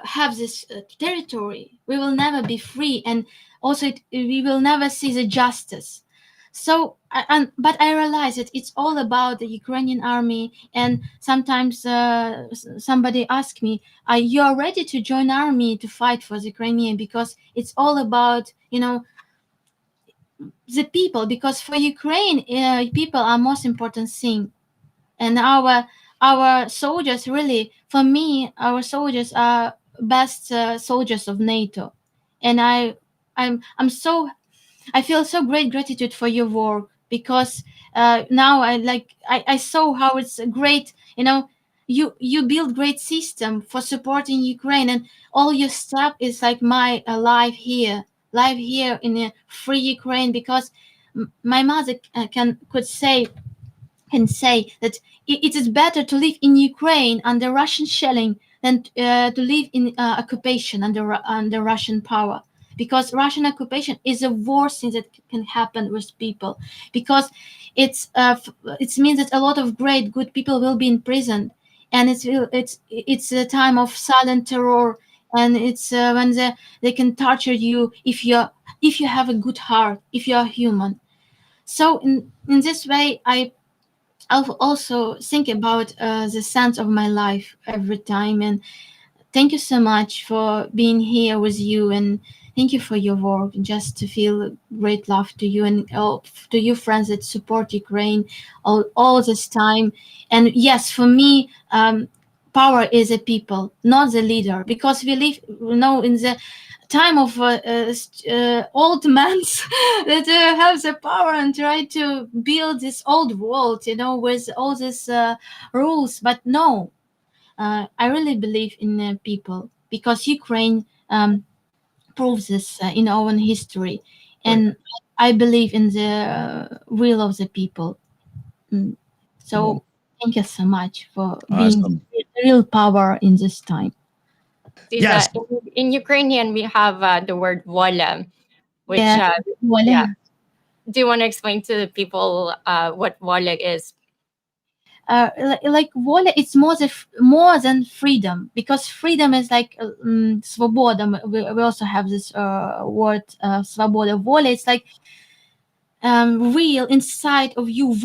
have this territory, we will never be free, and also we will never see the justice. So, but I realize that it's all about the Ukrainian army, and sometimes somebody asks me, "Are you ready to join army to fight for the Crimea?" Because it's all about the people. Because for Ukraine, people are most important thing, and our soldiers, really, for me, our soldiers are best soldiers of NATO. And I feel so great gratitude for your work, because now I saw how it's great. You build great system for supporting Ukraine, and all your stuff is like my life here in a free Ukraine. Because my mother could say that it is better to live in Ukraine under Russian shelling than to live in occupation under Russian power. Because Russian occupation is the worst thing that can happen with people, because it means that a lot of great good people will be in prison, and it's a time of silent terror, and it's when they can torture you if you have a good heart, if you are human. So in this way, I'll also think about the sense of my life every time. And thank you so much for being here with you, and thank you for your work. Just to feel great love to you, and to you friends that support Ukraine all this time. And yes, for me, power is a people, not the leader, because we live in the time of old men that have the power and try to build this old world, with all these rules. But no, I really believe in people, because Ukraine proves this in our own history, and I believe in the will of the people. So thank you so much for being the real power in this time. Yes. In Ukrainian, we have the word vola, which vola. Do you want to explain to the people what vola is? Like vola, it's more than freedom, because freedom is like svoboda. We also have this word svoboda. Vola, it's like real inside of you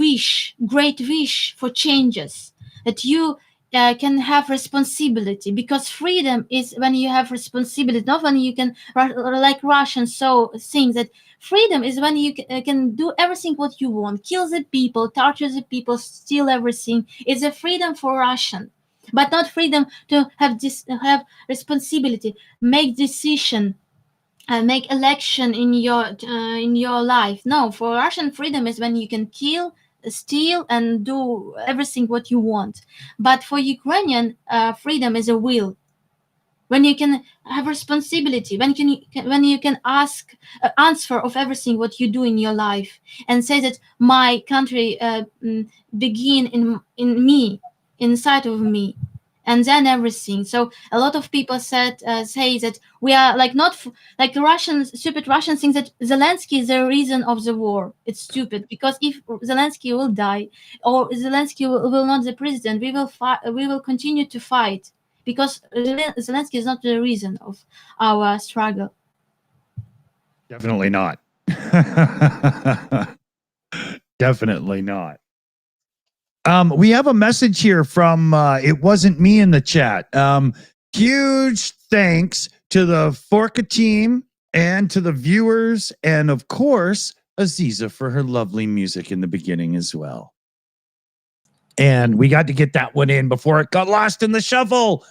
great wish for changes, that you can have responsibility. Because freedom is when you have responsibility, not when you can, like Russians so think that freedom is when you can do everything what you want, kill the people, torture the people, steal everything. It's a freedom for Russian, but not freedom to have responsibility, make decision, make election in your life. No, for Russian, freedom is when you can kill, steal, and do everything what you want. But for Ukrainian, freedom is a will, when you can have responsibility, when you can ask answer of everything what you do in your life, and say that my country begin in me, inside of me, and then everything. So a lot of people say that we are like not like Russians, stupid Russians think that Zelensky is the reason of the war. It's stupid, because if Zelensky will die, or Zelensky will not the president, we will continue to fight, because Zelensky is not the reason of our struggle. Definitely not. Definitely not. We have a message here from It Wasn't Me in the chat. Huge thanks to the Forca team and to the viewers, and of course, Aziza for her lovely music in the beginning as well. And we got to get that one in before it got lost in the shuffle.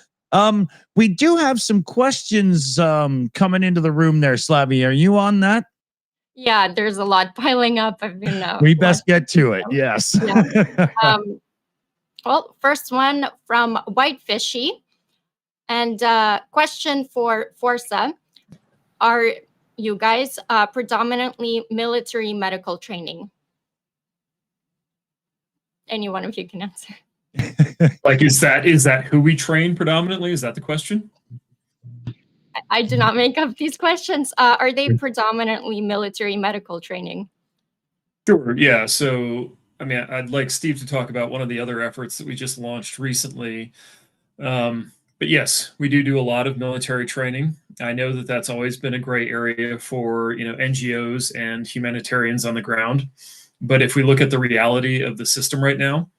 We do have some questions coming into the room there, Slavy. Are you on that? Yeah, there's a lot piling up. I've been. We best get to it. Yes. Yeah. Well, first one from Whitefishy, and question for Forca: are you guys predominantly military medical training? Any one of you can answer. Like, is that who we train predominantly? Is that the question? I do not make up these questions. Are they predominantly military medical training? Sure. Yeah. So, I mean, I'd like Steve to talk about one of the other efforts that we just launched recently. But yes, we do a lot of military training. I know that that's always been a gray area for, NGOs and humanitarians on the ground. But if we look at the reality of the system right now,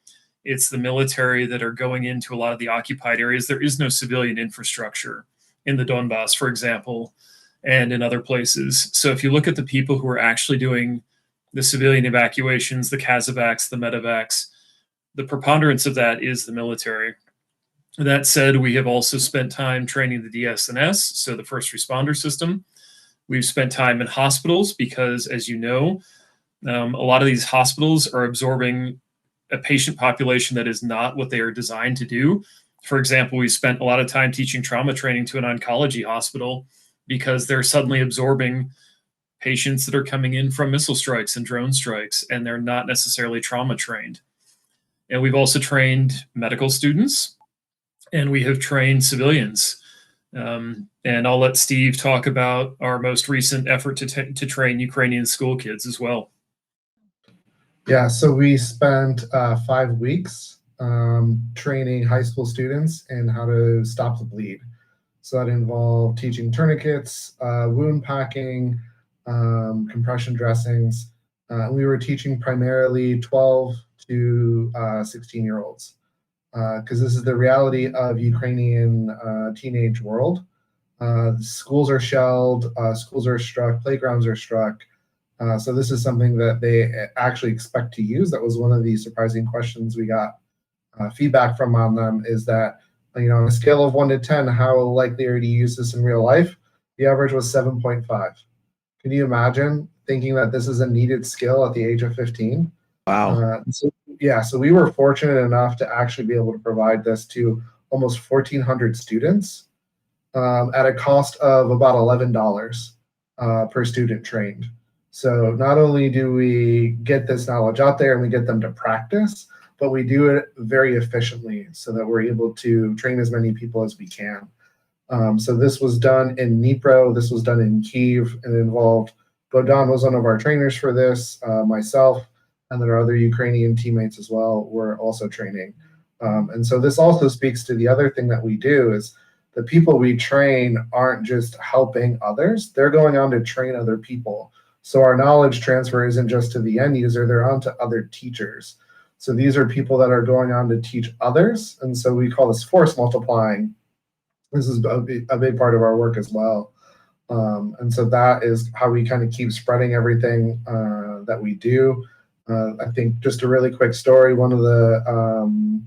it's the military that are going into a lot of the occupied areas. There is no civilian infrastructure in the Donbass, for example, and in other places. So if you look at the people who are actually doing the civilian evacuations, the Kazovacs, the medevacs, the preponderance of that is the military. That said, we have also spent time training the DS&S, so the first responder system. We've spent time in hospitals because, as you know, a lot of these hospitals are absorbing a patient population that is not what they are designed to do. For example, we spent a lot of time teaching trauma training to an oncology hospital because they're suddenly absorbing patients that are coming in from missile strikes and drone strikes, and they're not necessarily trauma trained. And we've also trained medical students, and we have trained civilians. And I'll let Steve talk about our most recent effort to train Ukrainian school kids as well. Yeah, so we spent 5 weeks training high school students in how to stop the bleed. So that involved teaching tourniquets, wound packing, compression dressings. We were teaching primarily 12 to 16-year-olds because this is the reality of Ukrainian teenage world. Schools are shelled, schools are struck, playgrounds are struck. So this is something that they actually expect to use. That was one of the surprising questions we got feedback from on them, is that, on a scale of 1 to 10, how likely are you to use this in real life? The average was 7.5. Can you imagine thinking that this is a needed skill at the age of 15? Wow. So we were fortunate enough to actually be able to provide this to almost 1,400 students at a cost of about $11 per student trained. So not only do we get this knowledge out there and we get them to practice, but we do it very efficiently so that we're able to train as many people as we can. So this was done in Dnipro, this was done in Kyiv, and it involved, Bohdan was one of our trainers for this, myself, and then our other Ukrainian teammates as well were also training. And so this also speaks to the other thing that we do is the people we train aren't just helping others, they're going on to train other people. So our knowledge transfer isn't just to the end user, they're on to other teachers. So these are people that are going on to teach others. And so we call this force multiplying. This is a big part of our work as well. And so that is how we kind of keep spreading everything that we do. I think just a really quick story, one of the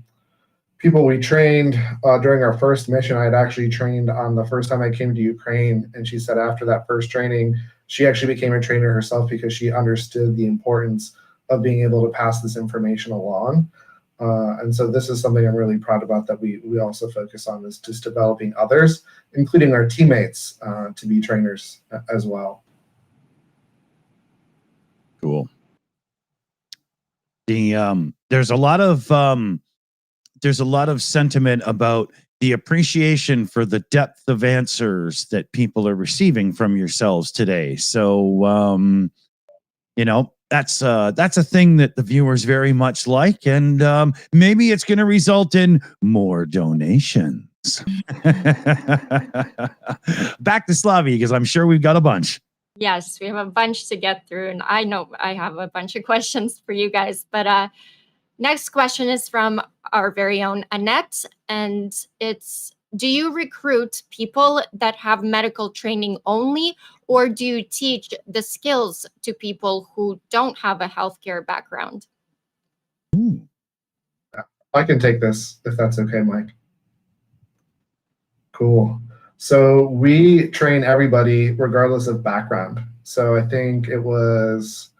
people we trained during our first mission, I had actually trained on the first time I came to Ukraine. And she said after that first training, she actually became a trainer herself because she understood the importance of being able to pass this information along. And so this is something I'm really proud about that we also focus on, is just developing others, including our teammates, to be trainers as well. Cool. There's a lot of sentiment about the appreciation for the depth of answers that people are receiving from yourselves today. So, that's a thing that the viewers very much like, and maybe it's going to result in more donations. Back to Slavy, because I'm sure we've got a bunch. Yes, we have a bunch to get through, and I know I have a bunch of questions for you guys. But next question is from our very own Annette, and it's, do you recruit people that have medical training only, or do you teach the skills to people who don't have a healthcare background? I can take this if that's okay, Mike. Cool. So we train everybody regardless of background. So I think it was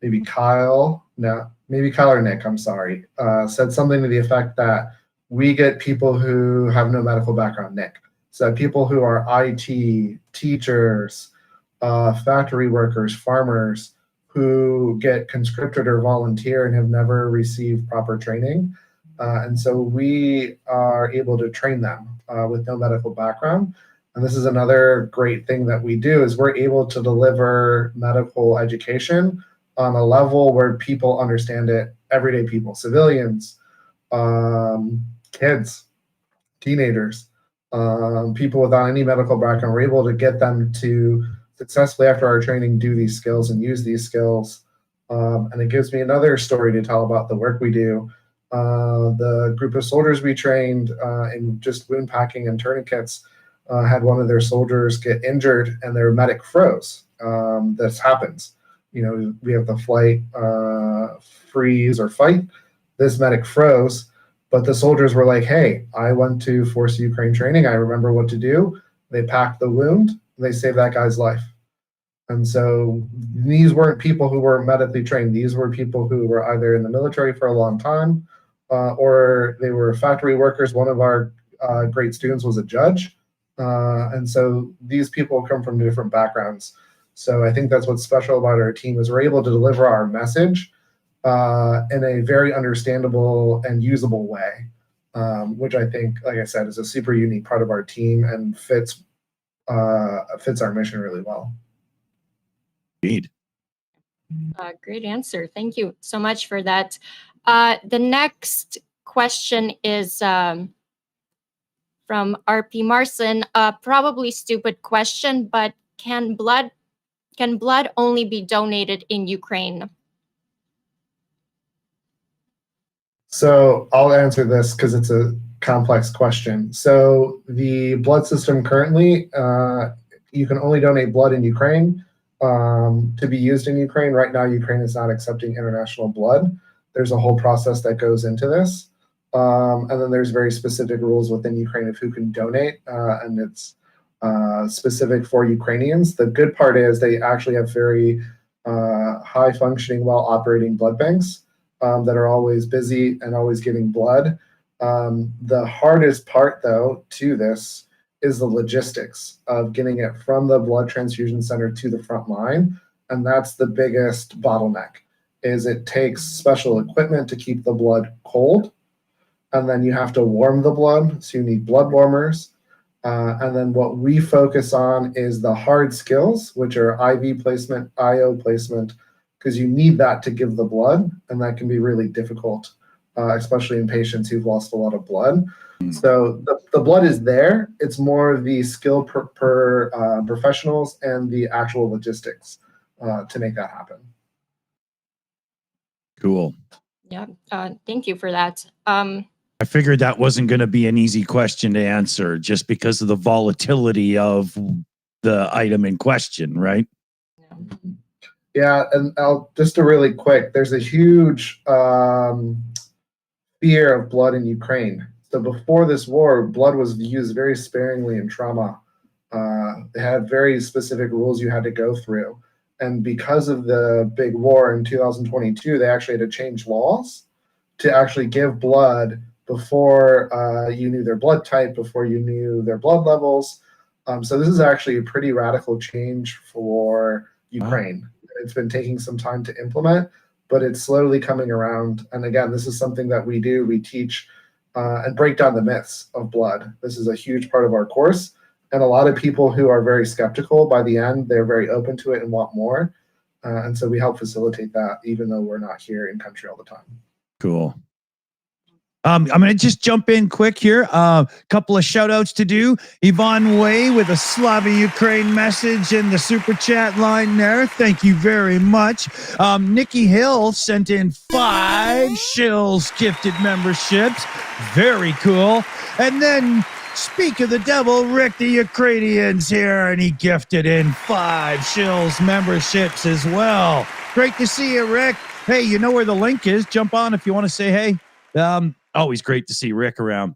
maybe Kyle or Nick, I'm sorry, said something to the effect that we get people who have no medical background, Nick. So people who are IT, teachers, factory workers, farmers, who get conscripted or volunteer and have never received proper training. And so we are able to train them with no medical background. And this is another great thing that we do, is we're able to deliver medical education on a level where people understand it, everyday people, civilians, kids, teenagers, people without any medical background. We're able to get them to successfully, after our training, do these skills and use these skills. And it gives me another story to tell about the work we do. The group of soldiers we trained in just wound packing and tourniquets had one of their soldiers get injured and their medic froze. This happens. You know, we have the flight, freeze or fight. This medic froze, but the soldiers were like, hey, I went to Forca Ukraine training. I remember what to do. They packed the wound. They saved that guy's life. And so these weren't people who were medically trained. These were people who were either in the military for a long time, or they were factory workers. One of our great students was a judge. And so these people come from different backgrounds. So I think that's what's special about our team, is we're able to deliver our message in a very understandable and usable way, which I think, like I said, is a super unique part of our team and fits our mission really well. Indeed. Great answer. Thank you so much for that. The next question is from RP Marson. Probably stupid question, but can blood only be donated in Ukraine? So I'll answer this because it's a complex question. So the blood system currently, you can only donate blood in Ukraine to be used in Ukraine. Right now, Ukraine is not accepting international blood. There's a whole process that goes into this. And then there's very specific rules within Ukraine of who can donate, and it's specific for Ukrainians. The good part is they actually have very high-functioning, well-operating blood banks that are always busy and always giving blood. The hardest part, though, to this is the logistics of getting it from the blood transfusion center to the front line. And that's the biggest bottleneck, is it takes special equipment to keep the blood cold. And then you have to warm the blood, so you need blood warmers. And then what we focus on is the hard skills, which are IV placement, IO placement, because you need that to give the blood, and that can be really difficult, especially in patients who've lost a lot of blood. So the blood is there. It's more of the skill professionals and the actual logistics to make that happen. Cool. Yeah, thank you for that. I figured that wasn't going to be an easy question to answer just because of the volatility of the item in question, right? Yeah, and just a really quick, there's a huge fear of blood in Ukraine. So before this war, blood was used very sparingly in trauma. They had very specific rules you had to go through. And because of the big war in 2022, they actually had to change laws to actually give blood before you knew their blood type, before you knew their blood levels. So this is actually a pretty radical change for Ukraine. It's been taking some time to implement, but it's slowly coming around. And again, this is something that we do. We teach and break down the myths of blood. This is a huge part of our course. And a lot of people who are very skeptical, by the end, they're very open to it and want more. And so we help facilitate that, even though we're not here in country all the time. Cool. I'm going to just jump in quick here. Couple of shout outs to do. Yvonne Way with a Slava Ukraine message in the super chat line there. Thank you very much. Nikki Hill sent in 5 Shills gifted memberships. Very cool. And then Speak of the devil, Rick the Ukrainian's here, and he gifted in 5 Shills memberships as well. Great to see you, Rick. Hey, you know where the link is. Jump on if you want to say hey. Always great to see Rick around.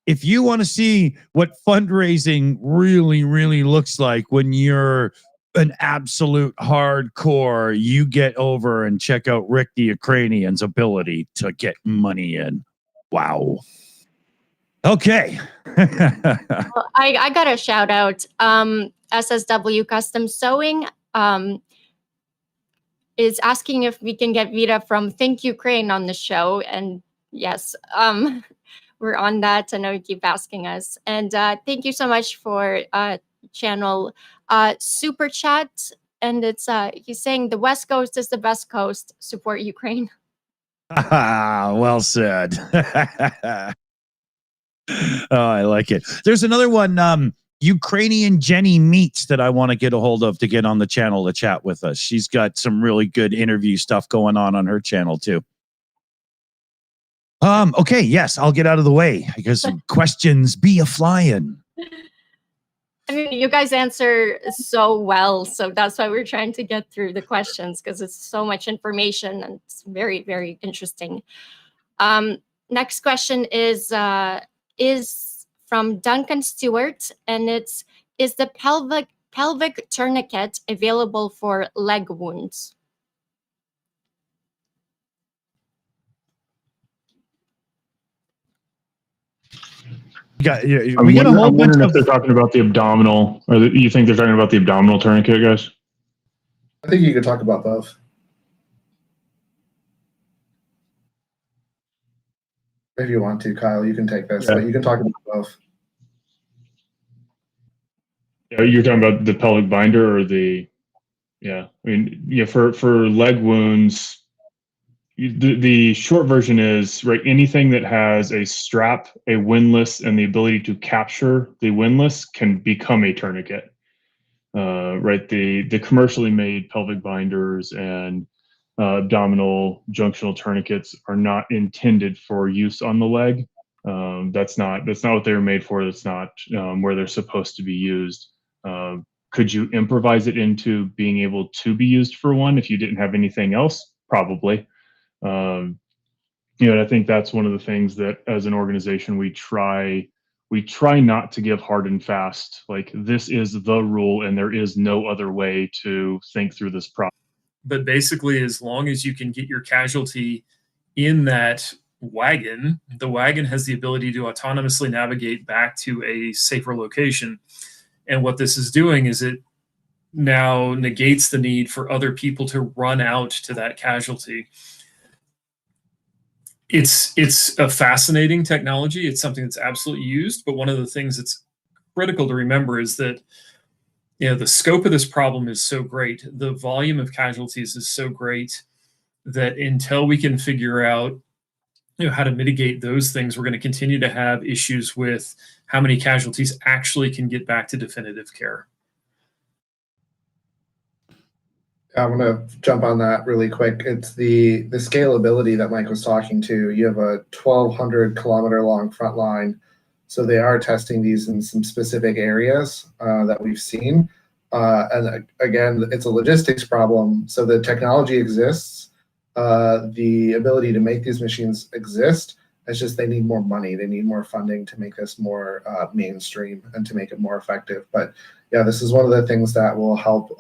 If you want to see what fundraising really, really looks like when you're an absolute hardcore, you get over and check out Rick the Ukrainian's ability to get money in. Wow. Okay. Well, I got a shout out. SSW Custom Sewing is asking if we can get Vita from Think Ukraine on the show. And yes, we're on that. I know you keep asking us. And thank you so much for channel Super Chat. And it's he's saying the West Coast is the best coast. Support Ukraine. Well said. Oh, I like it. There's another one, Ukrainian Jenny Meats, that I want to get a hold of to get on the channel to chat with us. She's got some really good interview stuff going on her channel too. Okay, yes, I'll get out of the way because questions be a flying. I mean, you guys answer so well, so that's why we're trying to get through the questions, because it's so much information and it's very, very interesting. Next question is from Duncan Stewart, and it's, is the pelvic tourniquet available for leg wounds? We got a whole I'm bunch wondering of. if they're talking about the abdominal, or you think they're talking about the abdominal tourniquet, guys? I think you could talk about both. If you want to, Kyle, you can take this. Yeah. But you can talk about both. Yeah, you're talking about the pelvic binder or the, yeah. I mean, yeah, for leg wounds, the short version is, right, anything that has a strap, a windlass, and the ability to capture the windlass can become a tourniquet. Right, the commercially made pelvic binders and abdominal junctional tourniquets are not intended for use on the leg. That's not what they were made for. That's not where they're supposed to be used. Could you improvise it into being able to be used for one if you didn't have anything else? Probably. And I think that's one of the things that as an organization we try not to give hard and fast, like this is the rule and there is no other way to think through this problem. But basically, as long as you can get your casualty in that wagon, the wagon has the ability to autonomously navigate back to a safer location. And what this is doing is it now negates the need for other people to run out to that casualty. It's a fascinating technology. It's something that's absolutely used. But one of the things that's critical to remember is that the scope of this problem is so great. The volume of casualties is so great that until we can figure out how to mitigate those things, we're going to continue to have issues with how many casualties actually can get back to definitive care. I'm going to jump on that really quick. It's the scalability that Mike was talking to. You have a 1,200 kilometer long front line. So they are testing these in some specific areas that we've seen. And again, it's a logistics problem. So the technology exists. The ability to make these machines exist. It's just they need more money. They need more funding to make this more mainstream and to make it more effective. But yeah, this is one of the things that will help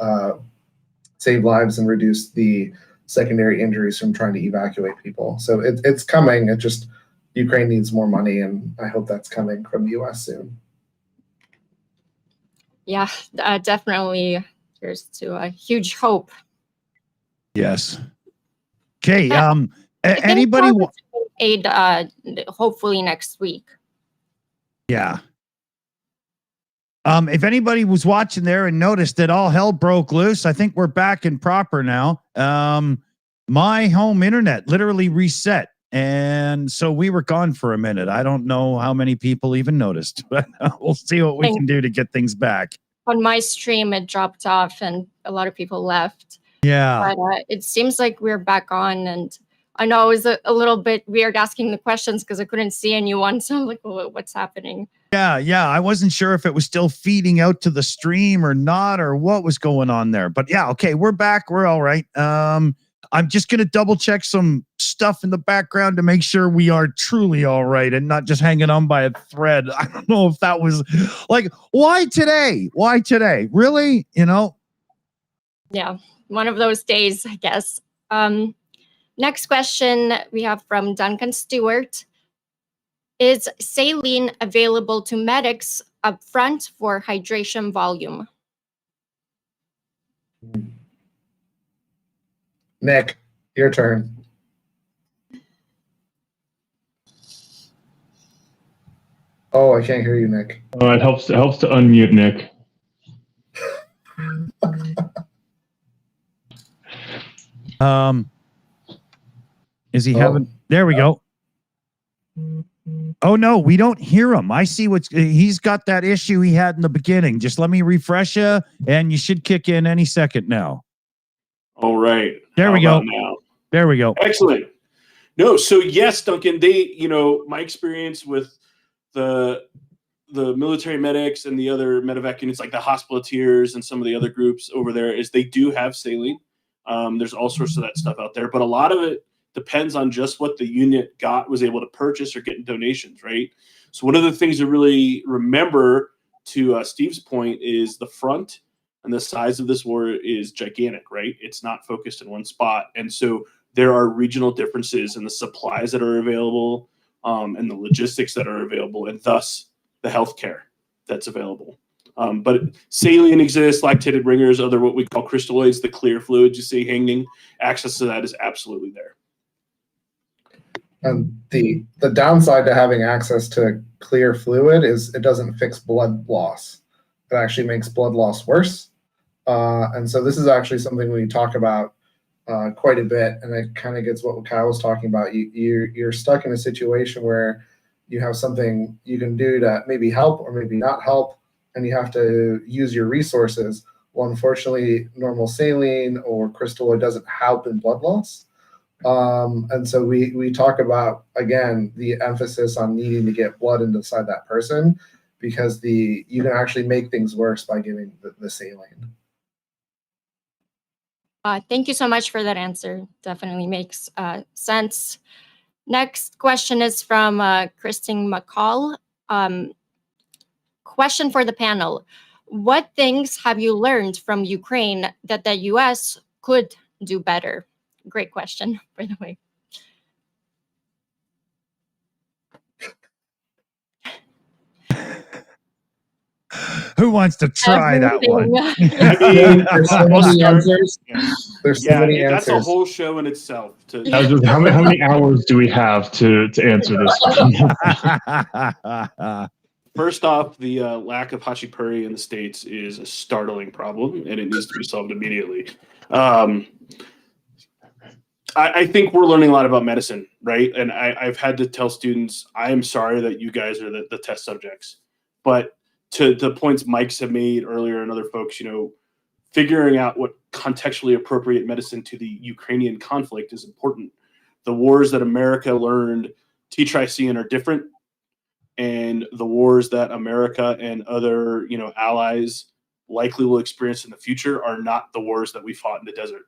save lives and reduce the secondary injuries from trying to evacuate people. So it's coming. It just, Ukraine needs more money, and I hope that's coming from the US soon. Yeah, definitely. Here's to a huge hope. Yes. Okay. Yeah. Anybody? Aid hopefully next week. Yeah. If anybody was watching there and noticed that all hell broke loose, I think we're back and proper now. My home internet literally reset. And so we were gone for a minute. I don't know how many people even noticed, but we'll see what we can do to get things back. On my stream, it dropped off and a lot of people left. Yeah. But it seems like we're back on, and I know it was a little bit weird asking the questions because I couldn't see anyone. So I'm like, what's happening? Yeah. I wasn't sure if it was still feeding out to the stream or not, or what was going on there. But yeah, okay, we're back. We're all right. I'm just gonna double check some stuff in the background to make sure we are truly all right and not just hanging on by a thread. I don't know if that was like, why today? Why today? Really? You know? Yeah, one of those days, I guess. Next question we have from Duncan Stewart. Is saline available to medics up front for hydration volume? Nick, your turn. Oh, I can't hear you, Nick. It helps to unmute Nick. Is he having? There we go. Oh no, we don't hear him. I see he's got that issue he had in the beginning. Just let me refresh you, and you should kick in any second now. All right. There we go. Now? There we go. Excellent. No, so yes, Duncan, my experience with the military medics and the other medevac units, like the hospitaliers and some of the other groups over there, is they do have saline. There's all sorts of that stuff out there, but a lot of it depends on just what the unit was able to purchase or get in donations, right? So one of the things to really remember, to Steve's point, is the front and the size of this war is gigantic, right? It's not focused in one spot. And so there are regional differences in the supplies that are available, and the logistics that are available, and thus the healthcare that's available. But saline exists, lactated ringers, other what we call crystalloids, the clear fluids you see hanging. Access to that is absolutely there. And the downside to having access to clear fluid is it doesn't fix blood loss. It actually makes blood loss worse. And so this is actually something we talk about quite a bit, and it kind of gets what Kyle was talking about. You're stuck in a situation where you have something you can do to maybe help or maybe not help, and you have to use your resources. Well, unfortunately, normal saline or crystalloid doesn't help in blood loss. And so we talk about, again, the emphasis on needing to get blood inside that person, because you can actually make things worse by giving the saline. Thank you so much for that answer. Definitely makes sense. Next question is from Christine McCall. Question for the panel. What things have you learned from Ukraine that the US could do better? Great question, by the way. Who wants to try that one? There's so many answers. There's so many answers. That's a whole show in itself. How many hours do we have to answer this one? First off, the lack of hachipuri in the States is a startling problem, and it needs to be solved immediately. I think we're learning a lot about medicine, right? And I've had to tell students, I am sorry that you guys are the test subjects. But to the points Mike's have made earlier and other folks, figuring out what contextually appropriate medicine to the Ukrainian conflict is important. The wars that America learned T-Tricine are different, and the wars that America and other allies likely will experience in the future are not the wars that we fought in the desert.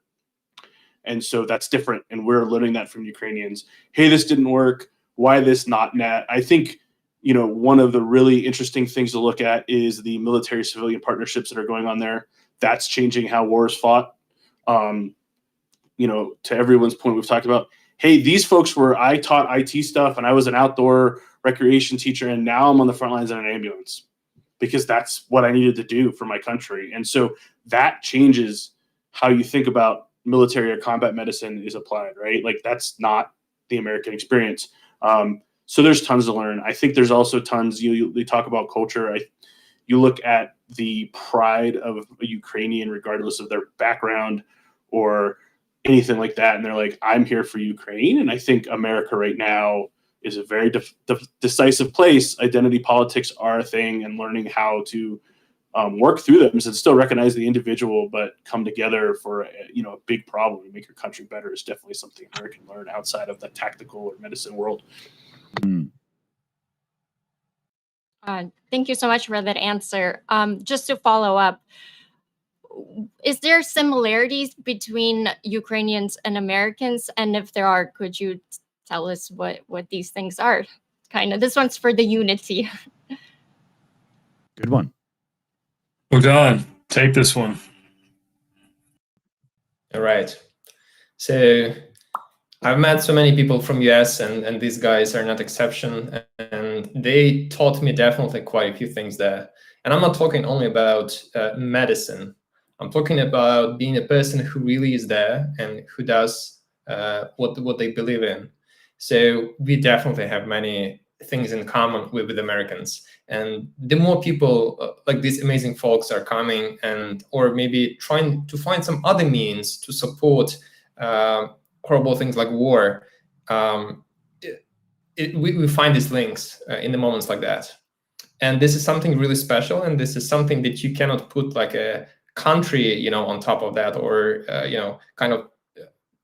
And so that's different, and we're learning that from Ukrainians. Hey, this didn't work. Why this not net? I think one of the really interesting things to look at is the military-civilian partnerships that are going on there. That's changing how war is fought. To everyone's point we've talked about, hey, these folks I taught IT stuff, and I was an outdoor recreation teacher, and now I'm on the front lines in an ambulance because that's what I needed to do for my country. And so that changes how you think about military or combat medicine is applied, right? Like that's not the American experience. So there's tons to learn. I think there's also tons, you talk about culture. You look at the pride of a Ukrainian, regardless of their background or anything like that. And they're like, I'm here for Ukraine. And I think America right now is a very decisive place. Identity politics are a thing, and learning how to work through them and still recognize the individual, but come together for a big problem and make your country better is definitely something America can learn outside of the tactical or medicine world. Thank you so much for that answer. Just to follow up, is there similarities between Ukrainians and Americans? And if there are, could you tell us what these things are? Kind of, this one's for the unity. Good one. Bogdan, take this one. All right. So I've met so many people from US, and these guys are not exception, and they taught me definitely quite a few things there. And I'm not talking only about medicine. I'm talking about being a person who really is there and who does what they believe in. So we definitely have many things in common with Americans. And the more people like these amazing folks are coming or maybe trying to find some other means to support horrible things like war, we find these links in the moments like that. And this is something really special, and this is something that you cannot put like a country, on top of that, or kind of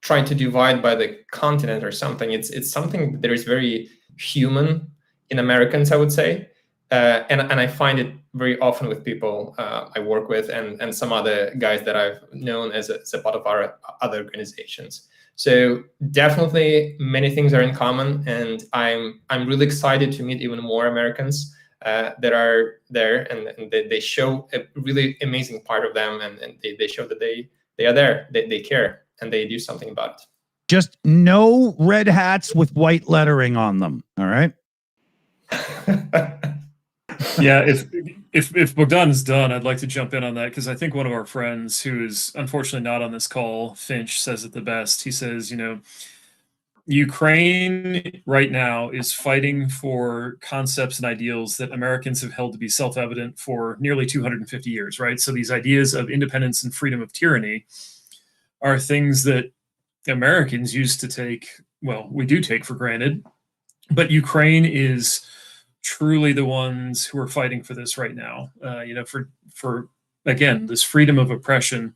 trying to divide by the continent or something. It's something that is very human in Americans, I would say, and I find it very often with people I work with and some other guys that I've known as a part of our other organizations. So definitely many things are in common, and I'm really excited to meet even more Americans that are there, and they show a really amazing part of them, and they show that they are there, they care, and they do something about it. Just no red hats with white lettering on them. All right. Yeah, if Bogdan's done, I'd like to jump in on that, because I think one of our friends who is unfortunately not on this call, Finch, says it the best. He says, Ukraine right now is fighting for concepts and ideals that Americans have held to be self-evident for nearly 250 years, right? So these ideas of independence and freedom of tyranny are things that Americans used to take, well, we do take for granted, but Ukraine is truly the ones who are fighting for this right now, for again, this freedom of oppression.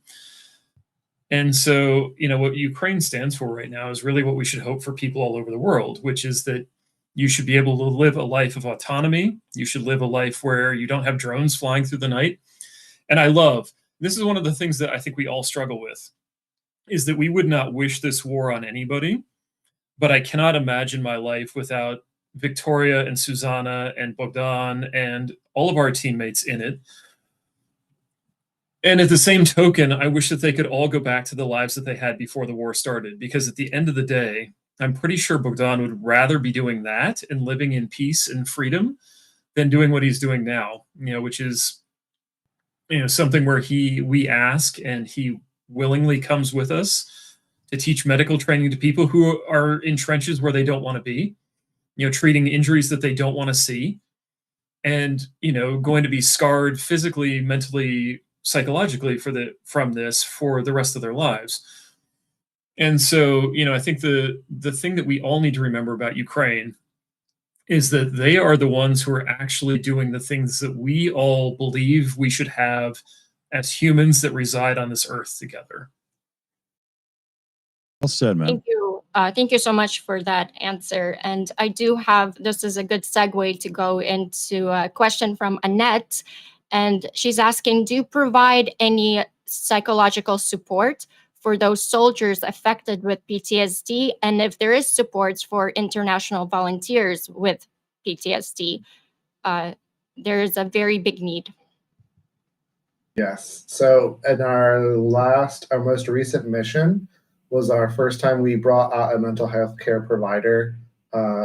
And so, what Ukraine stands for right now is really what we should hope for people all over the world, which is that you should be able to live a life of autonomy. You should live a life where you don't have drones flying through the night. And this is one of the things that I think we all struggle with, is that we would not wish this war on anybody, but I cannot imagine my life without Victoria and Susanna and Bogdan and all of our teammates in it. And at the same token, I wish that they could all go back to the lives that they had before the war started, because at the end of the day, I'm pretty sure Bogdan would rather be doing that and living in peace and freedom than doing what he's doing now, which is, something where we ask and he willingly comes with us to teach medical training to people who are in trenches where they don't want to be, treating injuries that they don't want to see, and, going to be scarred physically, mentally, psychologically from this for the rest of their lives. And so, I think the thing that we all need to remember about Ukraine is that they are the ones who are actually doing the things that we all believe we should have as humans that reside on this earth together. Well said, man. Thank you. Thank you so much for that answer. And I do have, this is a good segue to go into a question from Annette. And she's asking, do you provide any psychological support for those soldiers affected with PTSD? And if there is support for international volunteers with PTSD, there is a very big need. Yes. So in our most recent mission was our first time we brought out a mental health care provider.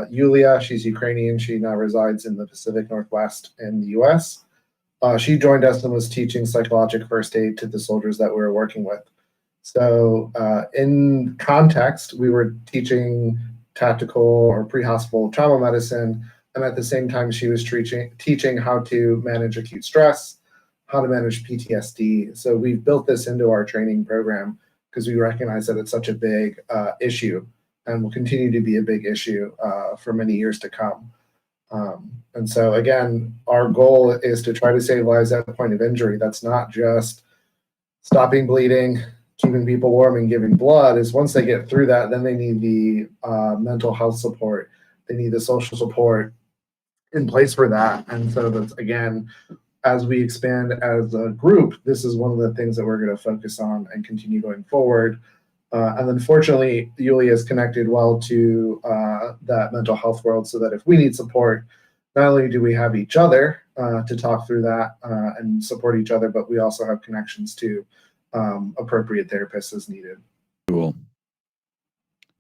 Yulia, she's Ukrainian. She now resides in the Pacific Northwest in the US. She joined us and was teaching psychological first aid to the soldiers that we were working with. So in context, we were teaching tactical or pre-hospital trauma medicine, and at the same time, she was teaching how to manage acute stress, how to manage PTSD. So we've built this into our training program because we recognize that it's such a big issue and will continue to be a big issue for many years to come. And so again, our goal is to try to save lives at the point of injury. That's not just stopping bleeding, keeping people warm, and giving blood. Is once they get through that, then they need the mental health support. They need the social support in place for that. And so that's, again, as we expand as a group, this is one of the things that we're going to focus on and continue going forward. And then fortunately, Yulia is connected well to that mental health world, so that if we need support, not only do we have each other to talk through that and support each other, but we also have connections to appropriate therapists as needed. Cool.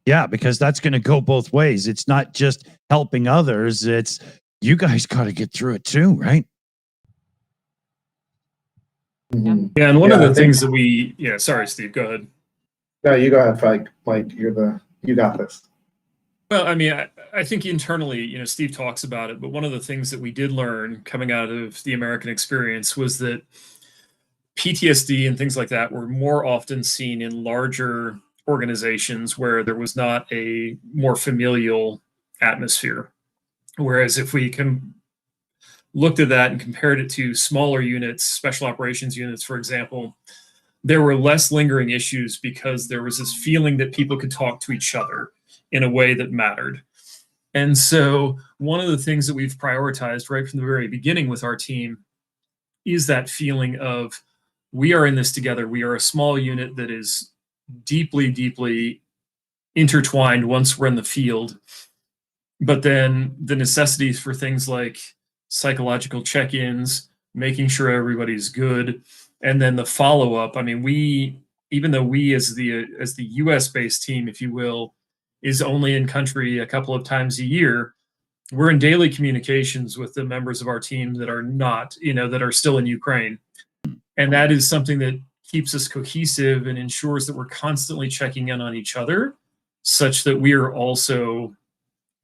Yeah, because that's going to go both ways. It's not just helping others. It's you guys got to get through it too, right? Mm-hmm. Yeah, and one of the things that we, sorry, Steve, go ahead. No, you go ahead, Mike. You got this. Well, I mean, I think internally, Steve talks about it, but one of the things that we did learn coming out of the American experience was that PTSD and things like that were more often seen in larger organizations where there was not a more familial atmosphere. Whereas if we looked at that and compared it to smaller units, special operations units, for example, there were less lingering issues because there was this feeling that people could talk to each other in a way that mattered. And so one of the things that we've prioritized right from the very beginning with our team is that feeling of we are in this together. We are a small unit that is deeply, deeply intertwined once we're in the field. But then the necessities for things like psychological check-ins, making sure everybody's good, and then the follow-up. I mean, even though we as the US-based team, if you will, is only in country a couple of times a year, we're in daily communications with the members of our team that are not, that are still in Ukraine. And that is something that keeps us cohesive and ensures that we're constantly checking in on each other, such that we are also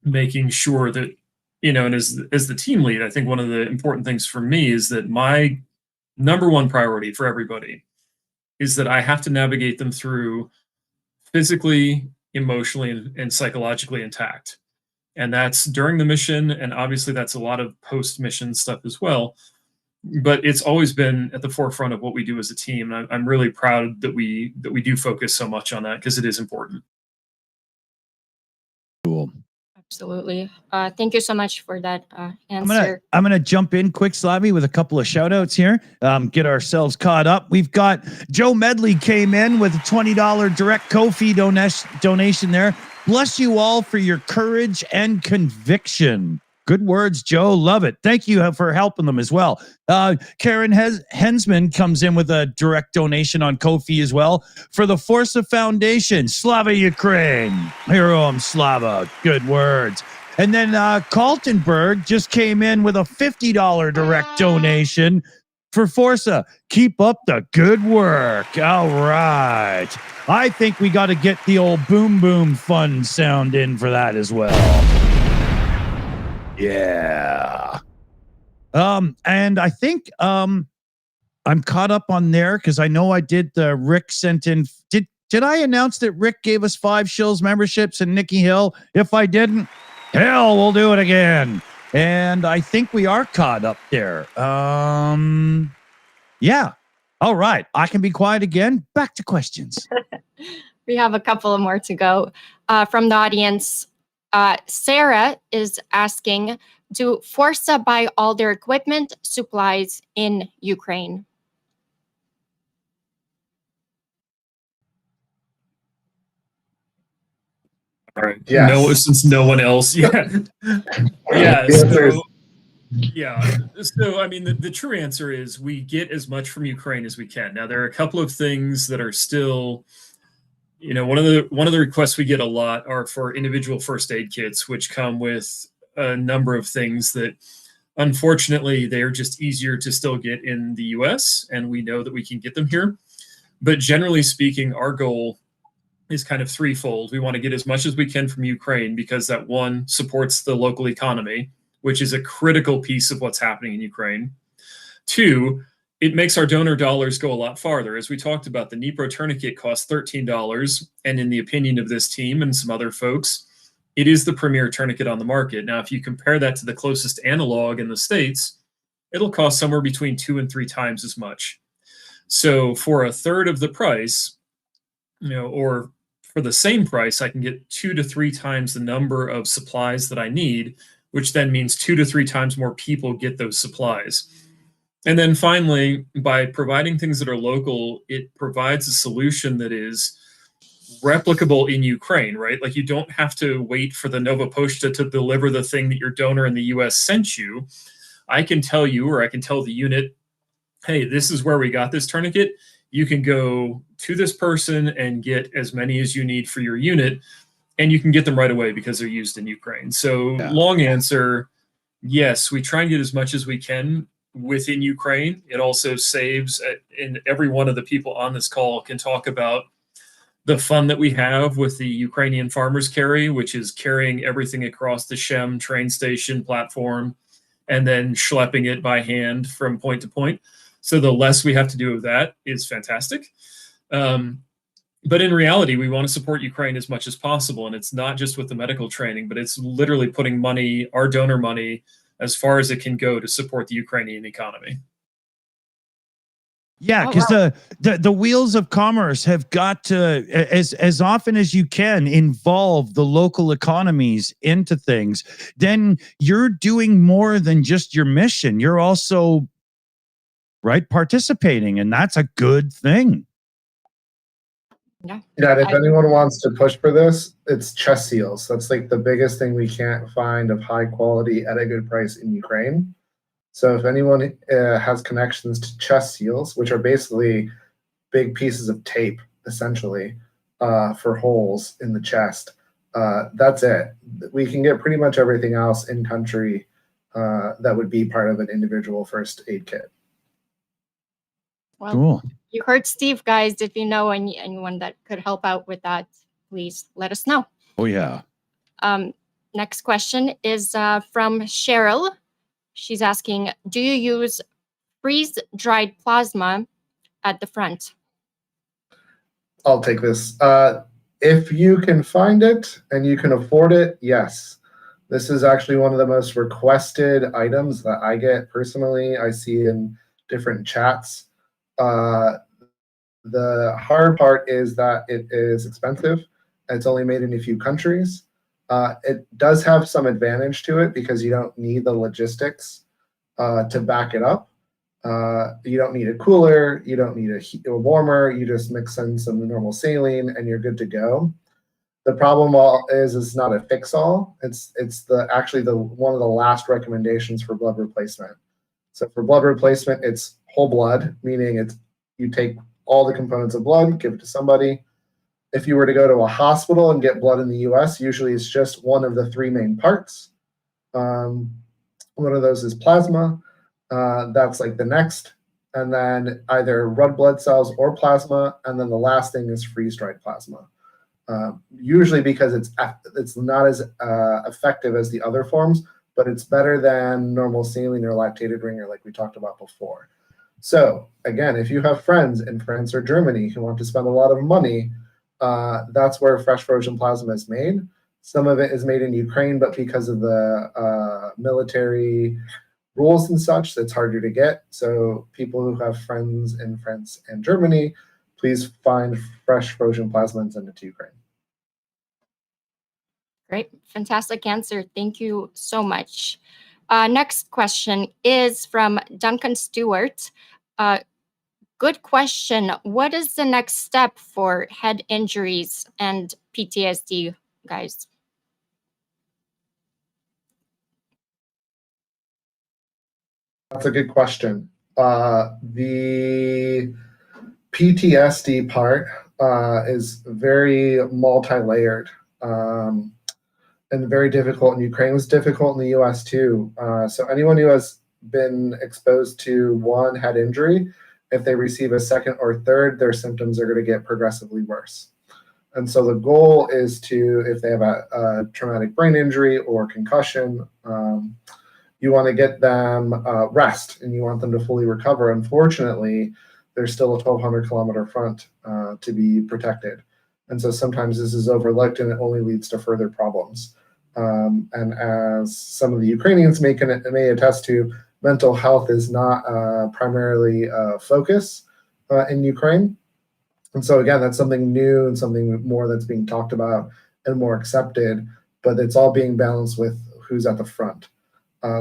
making sure that, and as the team lead, I think one of the important things for me is that my number one priority for everybody is that I have to navigate them through physically, emotionally, and psychologically intact. And that's during the mission, and obviously that's a lot of post-mission stuff as well. But it's always been at the forefront of what we do as a team. And I'm really proud that we do focus so much on that because it is important. Cool. Absolutely. Thank you so much for that answer. I'm gonna jump in quick, Slavi, with a couple of shout outs here. Get ourselves caught up. We've got Joe Medley came in with a $20 direct Ko-fi donation there. Bless you all for your courage and conviction. Good words, Joe. Love it. Thank you for helping them as well. Karen Hensman comes in with a direct donation on Ko-fi as well for the Forca Foundation. Slava Ukraine. Hero Slava. Good words. And then Kaltenberg just came in with a $50 direct donation for Forca. Keep up the good work. All right. I think we got to get the old boom boom fun sound in for that as well. Yeah. And I think I'm caught up on there because I know I did Rick sent in. Did I announce that Rick gave us 5 Shills memberships and Nikki Hill? If I didn't, hell, we'll do it again. And I think we are caught up there. Yeah. All right. I can be quiet again. Back to questions. We have a couple more to go from the audience. Sarah is asking, do Forca buy all their equipment, supplies in Ukraine? All right. Yes. No, since no one else. Yeah. Yeah. So, I mean, the true answer is we get as much from Ukraine as we can. Now, there are a couple of things that are still, one of the requests we get a lot are for individual first aid kits, which come with a number of things that, unfortunately, they are just easier to still get in the US, and we know that we can get them here. But generally speaking, our goal is kind of threefold. We want to get as much as we can from Ukraine because that, one, supports the local economy, which is a critical piece of what's happening in Ukraine. 2, it makes our donor dollars go a lot farther. As we talked about, the Dnipro tourniquet costs $13, and in the opinion of this team and some other folks, it is the premier tourniquet on the market. Now, if you compare that to the closest analog in the States, it'll cost somewhere between 2 and 3 times as much. So for a third of the price, or for the same price, I can get 2 to 3 times the number of supplies that I need, which then means 2 to 3 times more people get those supplies. And then finally, by providing things that are local, it provides a solution that is replicable in Ukraine, right? Like, you don't have to wait for the Nova Poshta to deliver the thing that your donor in the US sent you. I can tell you, or I can tell the unit, hey, this is where we got this tourniquet. You can go to this person and get as many as you need for your unit, and you can get them right away because they're used in Ukraine. So long answer, yes, we try and get as much as we can within Ukraine. It also saves, and every one of the people on this call can talk about the fun that we have with the Ukrainian farmers carry, which is carrying everything across the Shem train station platform and then schlepping it by hand from point to point. So the less we have to do of that is fantastic. But in reality, we want to support Ukraine as much as possible. And it's not just with the medical training, but it's literally putting money, our donor money, as far as it can go to support the Ukrainian economy. Yeah, because the wheels of commerce have got to, as often as you can, involve the local economies into things. Then you're doing more than just your mission. You're also participating, and that's a good thing. Yeah. And if anyone wants to push for this, it's chest seals. That's like the biggest thing we can't find of high quality at a good price in Ukraine. So if anyone has connections to chest seals, which are basically big pieces of tape, essentially, for holes in the chest, that's it. We can get pretty much everything else in country that would be part of an individual first aid kit. Well, cool. You heard Steve, guys. If you know anyone that could help out with that, please let us know. Oh, yeah. Next question is from Cheryl. She's asking, do you use freeze-dried plasma at the front? I'll take this. If you can find it and you can afford it, yes. This is actually one of the most requested items that I get personally. I see in different chats. The hard part is that it is expensive. It's only made in a few countries. It does have some advantage to it because you don't need the logistics to back it up. You don't need a cooler. You don't need a warmer. You just mix in some normal saline and you're good to go. The problem is it's not a fix-all. It's actually one of the last recommendations for blood replacement. So for blood replacement, it's whole blood, meaning you take all the components of blood, give it to somebody. If you were to go to a hospital and get blood in the US, usually it's just one of the 3 main parts. One of those is plasma. That's like the next. And then either red blood cells or plasma. And then the last thing is freeze-dried plasma. Usually because it's not as effective as the other forms, but it's better than normal saline or lactated ringer like we talked about before. So again, if you have friends in France or Germany who want to spend a lot of money, that's where fresh frozen plasma is made. Some of it is made in Ukraine, but because of the military rules and such, that's harder to get. So people who have friends in France and Germany, please find fresh frozen plasma and send it to Ukraine. Great. Fantastic answer. Thank you so much. Next question is from Duncan Stewart. Good question. What is the next step for head injuries and PTSD, guys? That's a good question. The PTSD part is very multi-layered and very difficult in Ukraine. It was difficult in the US too. So anyone who has been exposed to one head injury, if they receive a second or third, their symptoms are going to get progressively worse. And so the goal is to, if they have a traumatic brain injury or concussion, you want to get them rest and you want them to fully recover. Unfortunately, there's still a 1,200 kilometer front to be protected. And so sometimes this is overlooked and it only leads to further problems. And as some of the Ukrainians may attest to, mental health is not primarily a focus in Ukraine. And so again, that's something new and something more that's being talked about and more accepted, but it's all being balanced with who's at the front.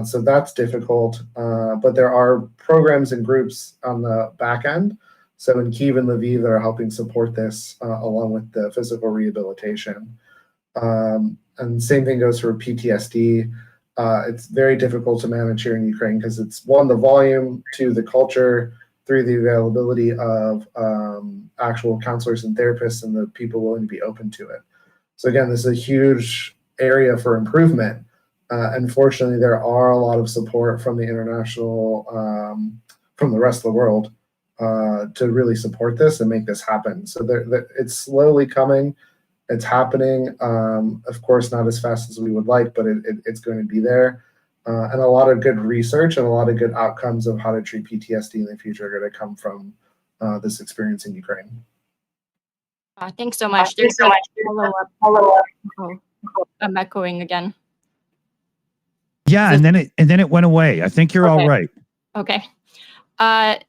So that's difficult, but there are programs and groups on the back end. So in Kyiv and Lviv that are helping support this along with the physical rehabilitation. And same thing goes for PTSD. It's very difficult to manage here in Ukraine because it's one, the volume, two, the culture, three, the availability of actual counselors and therapists and the people willing to be open to it. So again, this is a huge area for improvement. Unfortunately, there are a lot of support from the international, from the rest of the world to really support this and make this happen. So it's slowly coming. It's happening. Of course, not as fast as we would like, but it's going to be there. And a lot of good research and a lot of good outcomes of how to treat PTSD in the future are going to come from this experience in Ukraine. Thanks so much. There's a follow-up. Oh, I'm echoing again. Yeah, and then it went away. I think you're all right. Okay.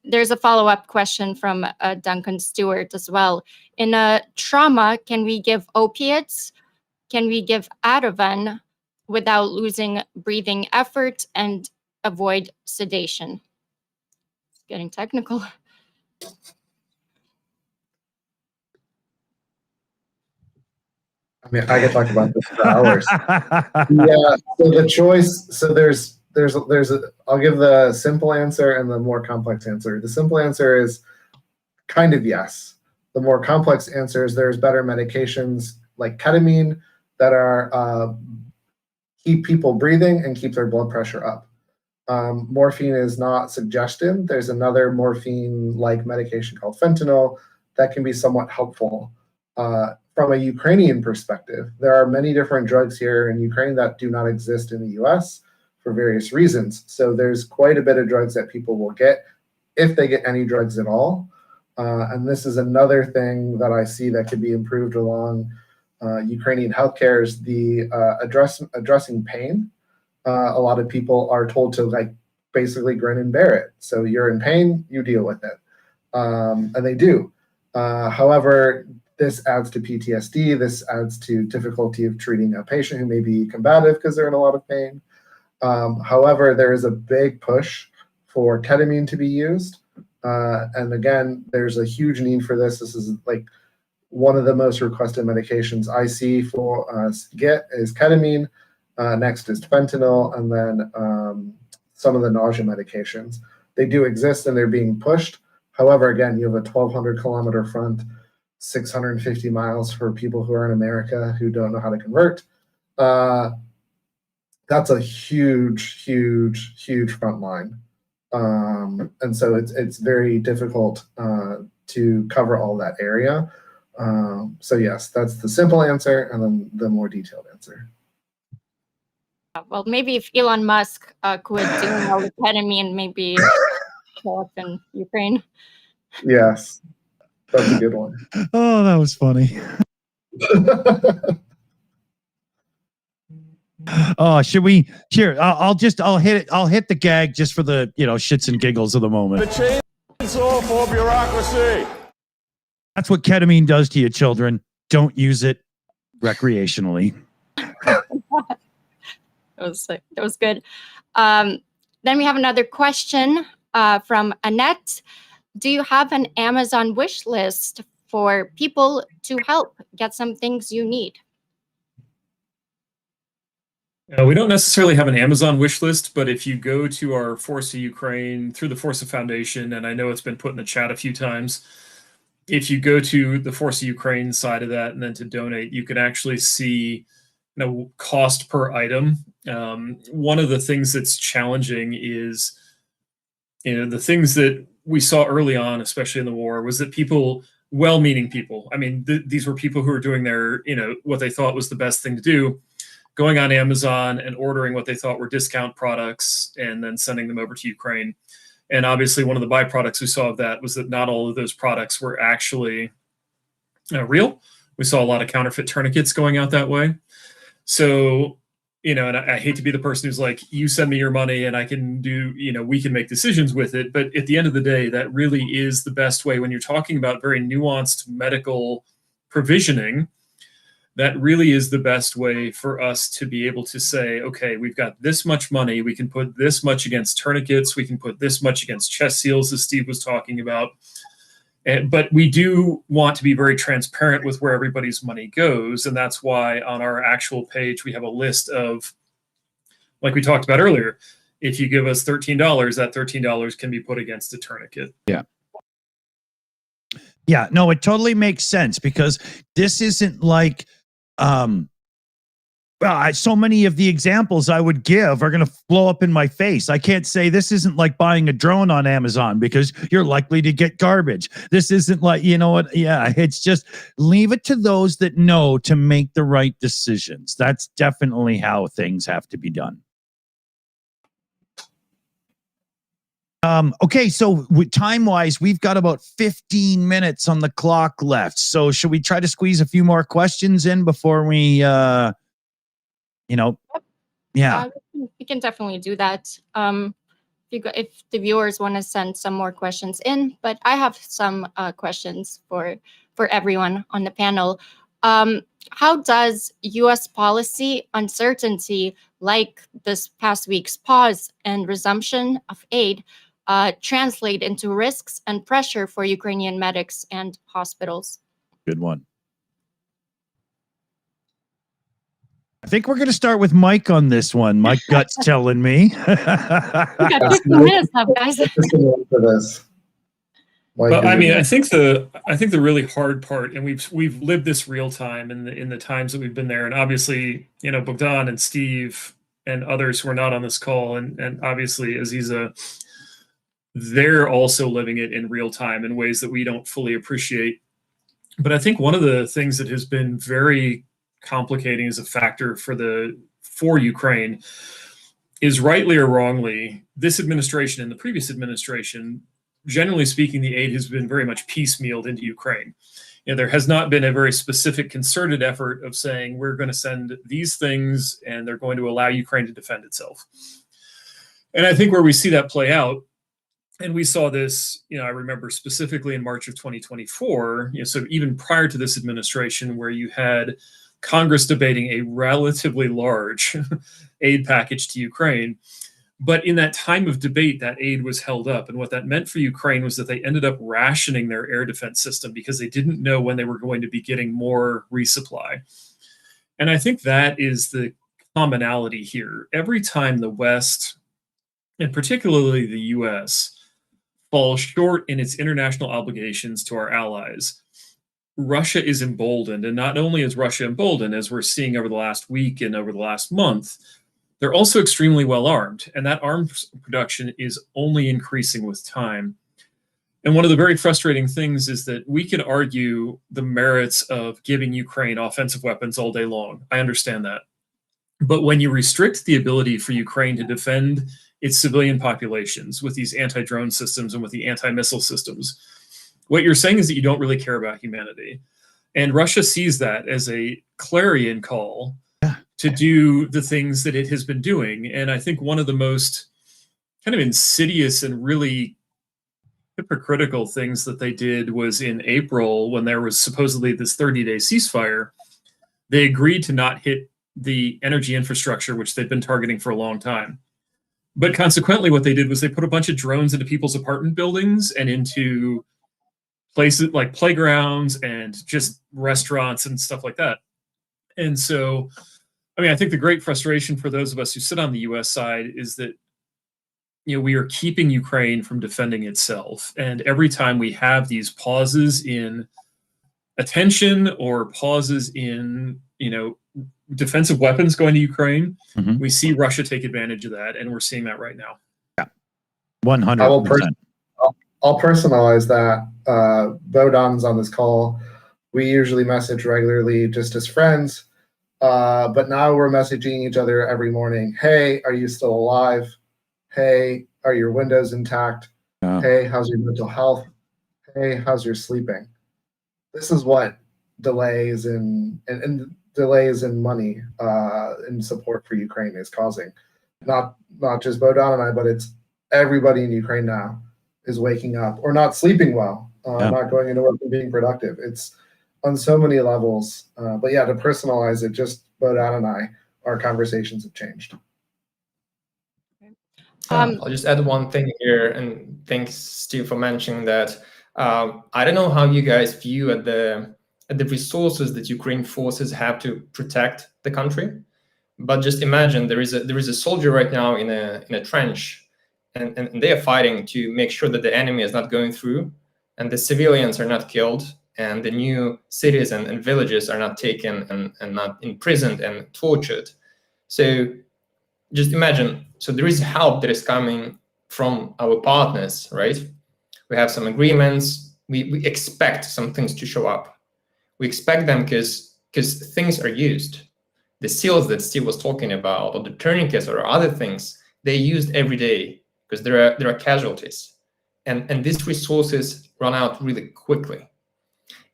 There's a follow-up question from Duncan Stewart as well. In a trauma, can we give opiates? Can we give Ativan without losing breathing effort and avoid sedation? It's getting technical. I mean, I could talk about this for hours. Yeah. So the choice. So there's I'll give the simple answer and the more complex answer. The simple answer is kind of yes. The more complex answer is there's better medications like ketamine that are keep people breathing and keep their blood pressure up. Morphine is not suggested. There's another morphine-like medication called fentanyl that can be somewhat helpful. From a Ukrainian perspective, there are many different drugs here in Ukraine that do not exist in the US for various reasons. So there's quite a bit of drugs that people will get if they get any drugs at all. And this is another thing that I see that could be improved along Ukrainian healthcare is the addressing pain. A lot of people are told to basically grin and bear it. So you're in pain, you deal with it. And they do. However, this adds to PTSD. This adds to difficulty of treating a patient who may be combative because they're in a lot of pain. However, there is a big push for ketamine to be used. And again, there's a huge need for this. This is one of the most requested medications I see for get is ketamine. Next is fentanyl, and then some of the nausea medications. They do exist and they're being pushed. However, again, you have a 1,200 kilometer front, 650 miles for people who are in America who don't know how to convert. That's a huge, huge, huge front line. And so it's very difficult to cover all that area. So yes, that's the simple answer, and then the more detailed answer. Well, maybe if Elon Musk quit doing all the ketamine, maybe show up in Ukraine. Yes, that's a good one. Oh, that was funny. Oh, should we? Here, I'll hit it. I'll hit the gag just for the shits and giggles of the moment. The chainsaw for bureaucracy. That's what ketamine does to you, children. Don't use it recreationally. That was good. Then we have another question from Annette. Do you have an Amazon wish list for people to help get some things you need? We don't necessarily have an Amazon wish list, but if you go to our Forca Ukraine through the Forca Foundation, and I know it's been put in the chat a few times, if you go to the Forca Ukraine side of that and then to donate, you can actually see cost per item. One of the things that's challenging is, the things that we saw early on, especially in the war, was that people, well-meaning people, I mean, these were people who were doing their, what they thought was the best thing to do, going on Amazon and ordering what they thought were discount products and then sending them over to Ukraine. And obviously one of the byproducts we saw of that was that not all of those products were actually real. We saw a lot of counterfeit tourniquets going out that way. So you know, and I hate to be the person who's like, you send me your money and I can do, you know, we can make decisions with it. But at the end of the day, that really is the best way when you're talking about very nuanced medical provisioning. That really is the best way for us to be able to say, okay, we've got this much money. We can put this much against tourniquets. We can put this much against chest seals, as Steve was talking about. But we do want to be very transparent with where everybody's money goes. And that's why on our actual page, we have a list of, like we talked about earlier, if you give us $13, that $13 can be put against a tourniquet. Yeah. Yeah, no, it totally makes sense, because this isn't like, so many of the examples I would give are going to blow up in my face. I can't say this isn't like buying a drone on Amazon, because you're likely to get garbage. This isn't like, you know what? Yeah, it's just leave it to those that know to make the right decisions. That's definitely how things have to be done. Okay, so time-wise, we've got about 15 minutes on the clock left. So should we try to squeeze a few more questions in before we, you know, yeah. We can definitely do that. If the viewers want to send some more questions in, but I have some questions for everyone on the panel. How does U.S. policy uncertainty, like this past week's pause and resumption of aid, translate into risks and pressure for Ukrainian medics and hospitals? Good one. I think we're going to start with Mike on this one. My gut's telling me. We got 15 minutes left, guys. For this. But I mean, I think the really hard part, and we've lived this real time in the times that we've been there, and obviously, you know, Bogdan and Steve and others who are not on this call, and obviously Aziza, they're also living it in real time in ways that we don't fully appreciate. But I think one of the things that has been very complicating as a factor for Ukraine is, rightly or wrongly, this administration and the previous administration, generally speaking, the aid has been very much piecemealed into Ukraine. You know, there has not been a very specific concerted effort of saying we're going to send these things and they're going to allow Ukraine to defend itself. And I think where we see that play out, and we saw this, you know, I remember specifically in March of 2024, you know, so even prior to this administration, where you had Congress debating a relatively large aid package to Ukraine. But in that time of debate, that aid was held up. And what that meant for Ukraine was that they ended up rationing their air defense system because they didn't know when they were going to be getting more resupply. And I think that is the commonality here. Every time the West, and particularly the US, falls short in its international obligations to our allies, Russia is emboldened. And not only is Russia emboldened, as we're seeing over the last week and over the last month, they're also extremely well armed. And that arms production is only increasing with time. And one of the very frustrating things is that we can argue the merits of giving Ukraine offensive weapons all day long. I understand that. But when you restrict the ability for Ukraine to defend its civilian populations with these anti-drone systems and with the anti-missile systems, what you're saying is that you don't really care about humanity. And Russia sees that as a clarion call to do the things that it has been doing. And I think one of the most kind of insidious and really hypocritical things that they did was in April, when there was supposedly this 30-day ceasefire. They agreed to not hit the energy infrastructure, which they've been targeting for a long time. But consequently, what they did was they put a bunch of drones into people's apartment buildings and into places like playgrounds and just restaurants and stuff like that. And so, I mean, I think the great frustration for those of us who sit on the US side is that, you know, we are keeping Ukraine from defending itself. And every time we have these pauses in attention or pauses in, you know, defensive weapons going to Ukraine, we see Russia take advantage of that, and we're seeing that right now. Yeah, 100%. I'll personalize that. Bodan's on this call. We usually message regularly just as friends, but now we're messaging each other every morning. Hey, are you still alive? Hey, are your windows intact? Hey, how's your mental health? Hey, how's your sleeping? This is what delays and delays in money and support for Ukraine is causing. Not just Bogdan and I, but it's everybody in Ukraine now is waking up or not sleeping well, not going into work and being productive. It's on so many levels. But yeah, to personalize it, just Bogdan and I, our conversations have changed. I'll just add one thing here, and thanks, Steve, for mentioning that. I don't know how you guys view at the resources that Ukraine forces have to protect the country, but just imagine there is a soldier right now in a trench, and they are fighting to make sure that the enemy is not going through, and the civilians are not killed, and the new cities and villages are not taken and not imprisoned and tortured. So just imagine, so there is help that is coming from our partners, right? We have some agreements. We expect some things to show up. We expect them because things are used. The seals that Steve was talking about, or the tourniquets or other things, they're used every day because there are casualties. And these resources run out really quickly.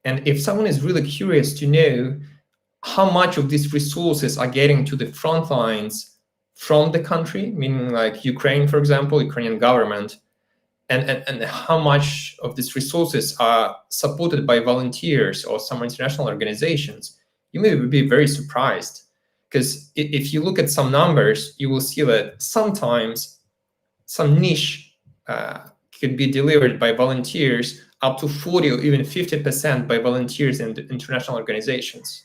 And if someone is really curious to know how much of these resources are getting to the front lines from the country, meaning like Ukraine, for example, Ukrainian government, and how much of these resources are supported by volunteers or some international organizations, you may be very surprised. Because if you look at some numbers, you will see that sometimes some niche could be delivered by volunteers, up to 40 or even 50% by volunteers and international organizations.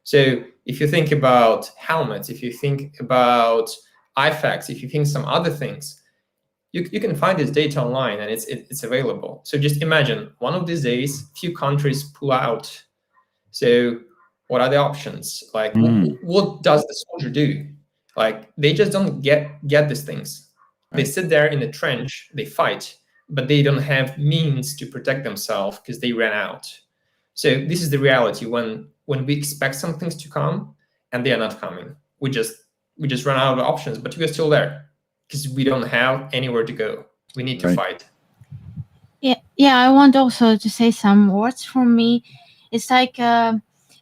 So if you think about helmets, if you think about IFACs, if you think some other things, you can find this data online and it's available. So just imagine one of these days, few countries pull out. So what are the options? Like, what does the soldier do? Like, they just don't get these things. They sit there in the trench, they fight, but they don't have means to protect themselves because they ran out. So this is the reality when we expect some things to come and they are not coming. We just run out of options, but we are still there because we don't have anywhere to go. We need to fight. Yeah, I want also to say some words from me. It's like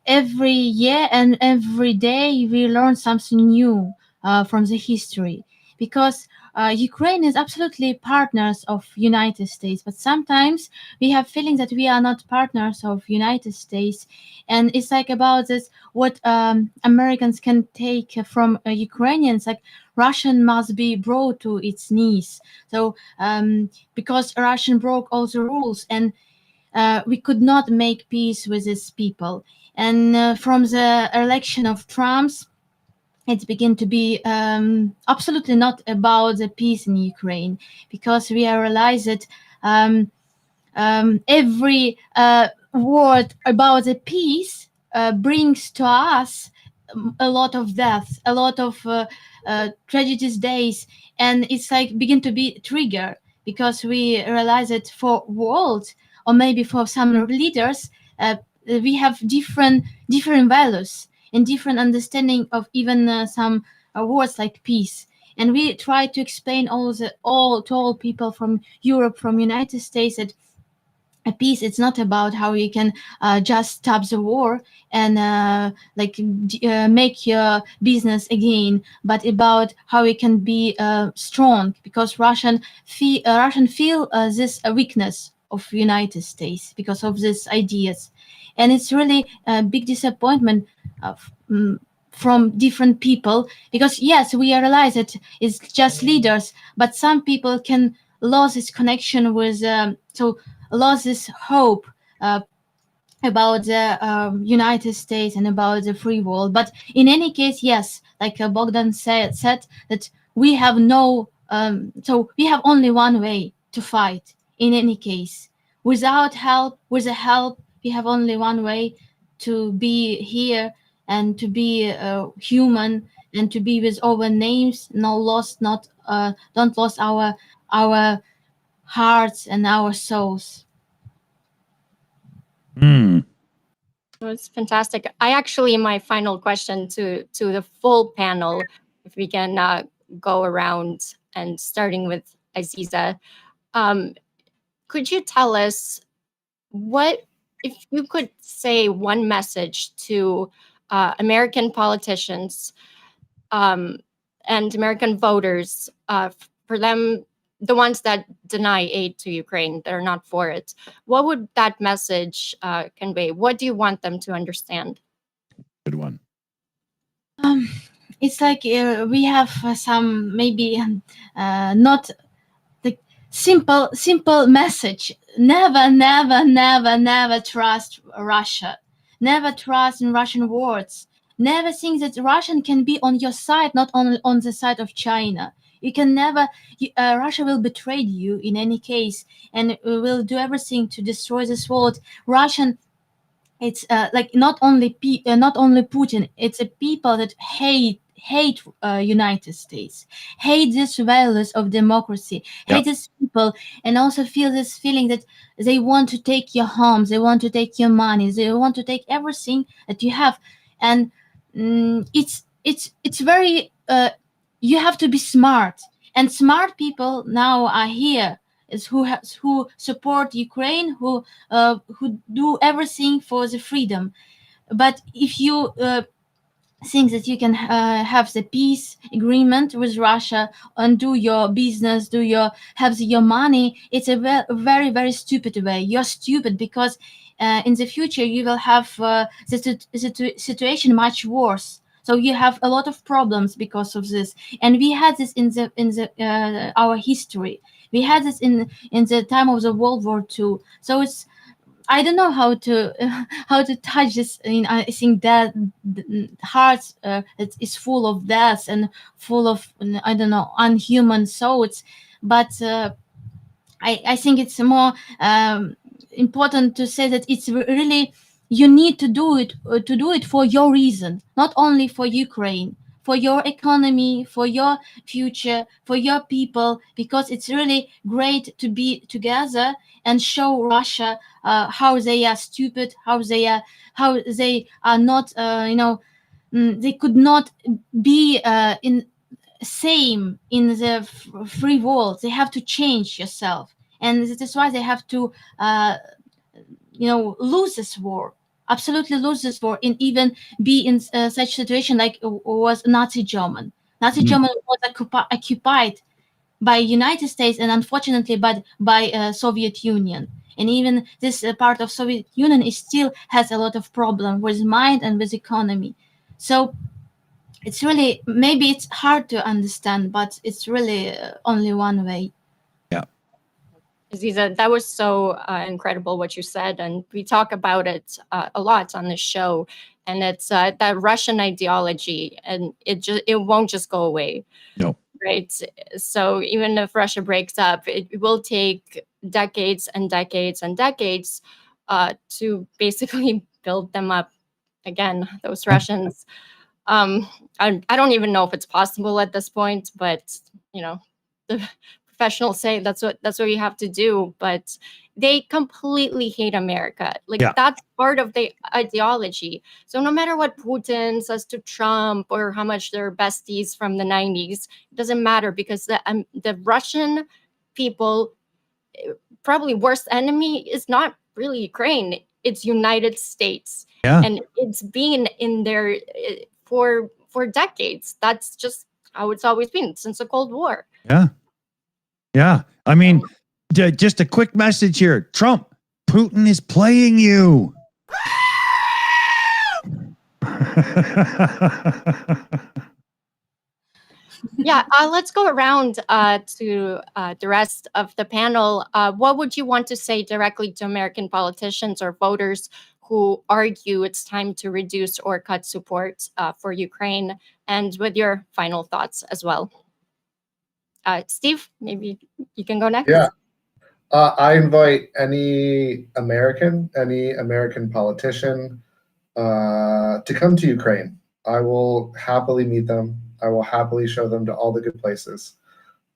every year and every day we learn something new from the history, because Ukraine is absolutely partners of United States, but sometimes we have feeling that we are not partners of United States, and it's like about this what Americans can take from Ukrainians, like Russian must be brought to its knees. So because Russian broke all the rules, and we could not make peace with these people. And from the election of Trump's, it began to be absolutely not about the peace in Ukraine, because we realized that every word about the peace brings to us a lot of death, a lot of tragedies days, and it's like begin to be trigger, because we realize that for world, or maybe for some leaders, we have different values and different understanding of even some words like peace. And we try to explain to all people from Europe, from United States, that a peace, it's not about how you can just stop the war and make your business again, but about how we can be strong, because Russian feel this weakness of United States because of these ideas. And it's really a big disappointment from different people, because yes, we realize that it's just leaders, but some people can lose this connection with lost this hope about the United States and about the free world. But in any case, yes, like Bogdan said that we have we have only one way to fight. In any case, without help, with the help, we have only one way to be here and to be human and to be with our names. Don't lost our hearts and our souls. It's fantastic. I actually, my final question to the full panel, if we can go around, and starting with Aziza, could you tell us what if you could say one message to American politicians and American voters, for them, the ones that deny aid to Ukraine, that are not for it, what would that message convey? What do you want them to understand? Good one. It's like we have some maybe not the simple message. Never trust Russia. Never trust in Russian words. Never think that Russian can be on your side, not only on the side of China. You can never. Russia will betray you in any case, and will do everything to destroy this world. Russian. It's like not only Putin. It's a people that hate United States, hate these values of democracy, hate these people, and also feel this feeling that they want to take your homes, they want to take your money, they want to take everything that you have, and it's very you have to be smart, and smart people now are here is who support Ukraine, who do everything for the freedom. But if you think that you can have the peace agreement with Russia and do your business, have your money, it's a very stupid way. You're stupid because in the future you will have the situation much worse. So you have a lot of problems because of this, and we had this in the our history. We had this in the time of the World War II. So it's, I don't know how to touch this. I think that hearts it is full of death and full of, I don't know, unhuman souls. But I think it's more important to say that it's really, you need to do it for your reason, not only for Ukraine, for your economy, for your future, for your people, because it's really great to be together and show Russia how they are stupid, how they are not, they could not be in same in the free world. They have to change yourself, and that is why they have to, lose this war. Absolutely lose this war, and even be in such situation like was Nazi German. Nazi German was occupied by United States and unfortunately by Soviet Union. And even this part of Soviet Union is still has a lot of problem with mind and with economy. So it's really, maybe it's hard to understand, but it's really only one way. Aziza, that was so incredible what you said, and we talk about it a lot on the show. And it's that Russian ideology, and it won't just go away. No. Right. So even if Russia breaks up, it will take decades and decades and decades to basically build them up again. Those Russians. I don't even know if it's possible at this point, but the professionals say that's what you have to do. But they completely hate America. That's part of the ideology. So no matter what Putin says to Trump or how much they're besties from the 90s, it doesn't matter, because the Russian people, probably worst enemy is not really Ukraine. It's United States. Yeah. And it's been in there for decades. That's just how it's always been since the Cold War. Yeah. I mean, just a quick message here. Trump, Putin is playing you. Let's go around to the rest of the panel. What would you want to say directly to American politicians or voters who argue it's time to reduce or cut support for Ukraine, and with your final thoughts as well? Steve, maybe you can go next. Yeah. I invite any American politician to come to Ukraine. I will happily meet them. I will happily show them to all the good places.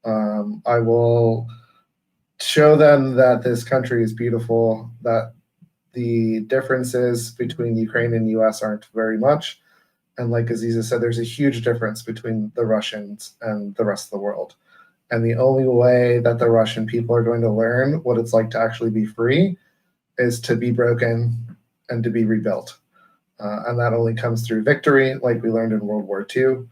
I will show them that this country is beautiful, that the differences between Ukraine and US aren't very much. And like Aziza said, there's a huge difference between the Russians and the rest of the world. And the only way that the Russian people are going to learn what it's like to actually be free is to be broken and to be rebuilt. And that only comes through victory, like we learned in World War II.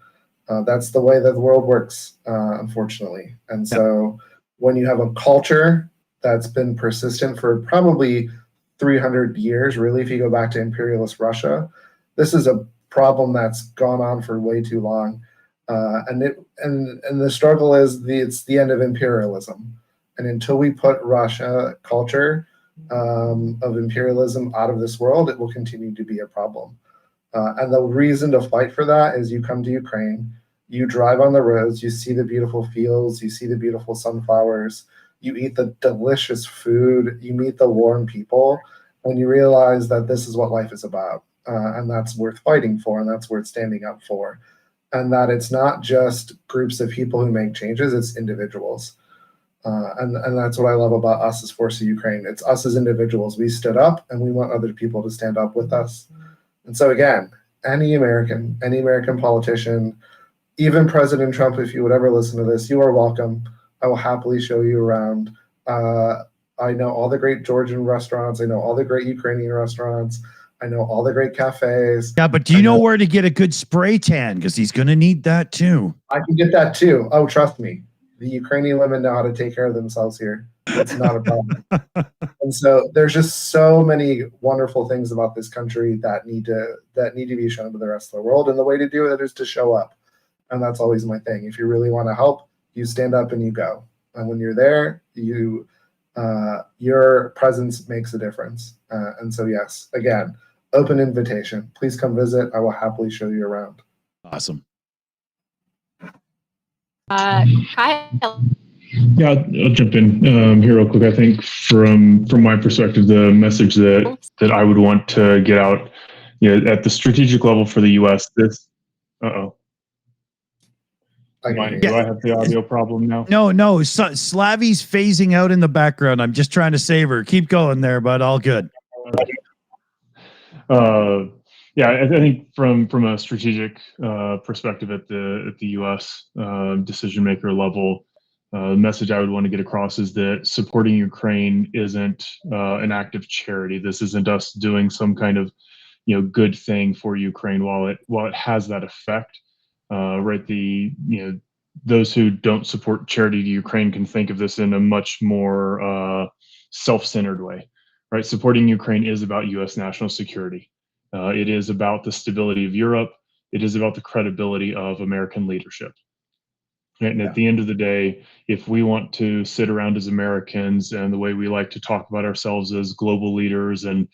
That's the way that the world works, unfortunately. And so when you have a culture that's been persistent for probably 300 years, really, if you go back to imperialist Russia, this is a problem that's gone on for way too long. And the struggle is it's the end of imperialism. And until we put Russia culture of imperialism out of this world, it will continue to be a problem. And the reason to fight for that is you come to Ukraine, you drive on the roads, you see the beautiful fields, you see the beautiful sunflowers, you eat the delicious food, you meet the warm people, and you realize that this is what life is about. And that's worth fighting for, and that's worth standing up for. And that it's not just groups of people who make changes, it's individuals. And that's what I love about us as Forca Ukraine. It's us as individuals. We stood up, and we want other people to stand up with us. And so again, any American politician, even President Trump, if you would ever listen to this, you are welcome. I will happily show you around. I know all the great Georgian restaurants. I know all the great Ukrainian restaurants. I know all the great cafes. Yeah, but do you know where to get a good spray tan? Because he's going to need that too. I can get that too. Oh, trust me. The Ukrainian women know how to take care of themselves here. It's not a problem. And so there's just so many wonderful things about this country that need to be shown to the rest of the world. And the way to do it is to show up. And that's always my thing. If you really want to help, you stand up and you go. And when you're there, your presence makes a difference. And so, yes, again, open invitation. Please come visit. I will happily show you around. Awesome. Kyle. Yeah, I'll jump in here real quick. I think from my perspective, the message that I would want to get out, at the strategic level for the U.S. Do I have the audio problem now? No. Slavy's phasing out in the background. I'm just trying to save her. Keep going there, bud. All good. Yeah, I think from a strategic perspective at the U.S. Decision maker level, the message I would want to get across is that supporting Ukraine isn't an act of charity. This isn't us doing some kind of good thing for Ukraine. While it has that effect, right? Those who don't support charity to Ukraine can think of this in a much more self-centered way, right? Supporting Ukraine is about U.S. national security. It is about the stability of Europe. It is about the credibility of American leadership. And at the end of the day, if we want to sit around as Americans and the way we like to talk about ourselves as global leaders and,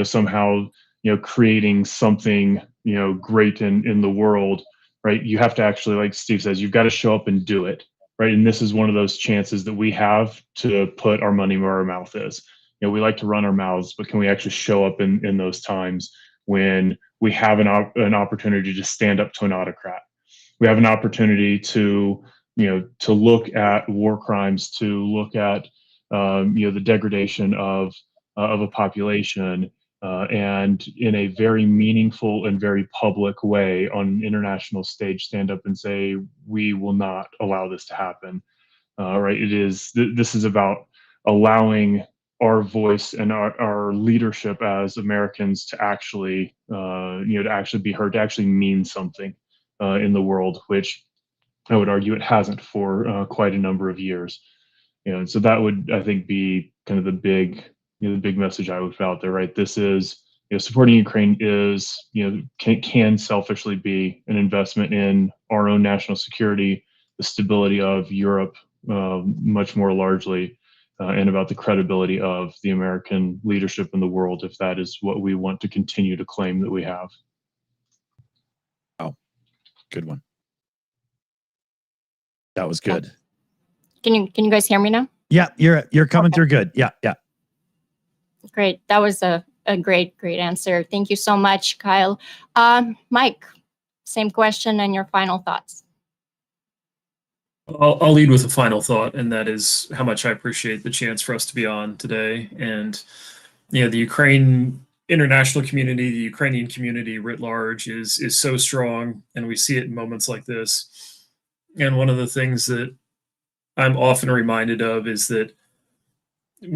somehow, creating something, great in the world, right? You have to actually, like Steve says, you've got to show up and do it, right? And this is one of those chances that we have to put our money where our mouth is. We like to run our mouths, but can we actually show up in those times when we have an opportunity to stand up to an autocrat? We have an opportunity to look at war crimes, to look at the degradation of a population, and in a very meaningful and very public way on an international stage, stand up and say, we will not allow this to happen. Right? This is about allowing our voice and our leadership as Americans to actually, to actually be heard, to actually mean something in the world, which I would argue it hasn't for quite a number of years. And so that would, I think, be kind of the big message I would put out there, right? This is, supporting Ukraine is, can selfishly be an investment in our own national security, the stability of Europe, much more largely, and about the credibility of the American leadership in the world, if that is what we want to continue to claim that we have. Oh, good one. That was good. Can you guys hear me now? Yeah, you're coming through good. Yeah. Great. That was a great answer. Thank you so much, Kyle. Mike, same question and your final thoughts. I'll lead with a final thought, and that is how much I appreciate the chance for us to be on today. And the Ukraine international community, the Ukrainian community writ large is so strong, and we see it in moments like this. And one of the things that I'm often reminded of is that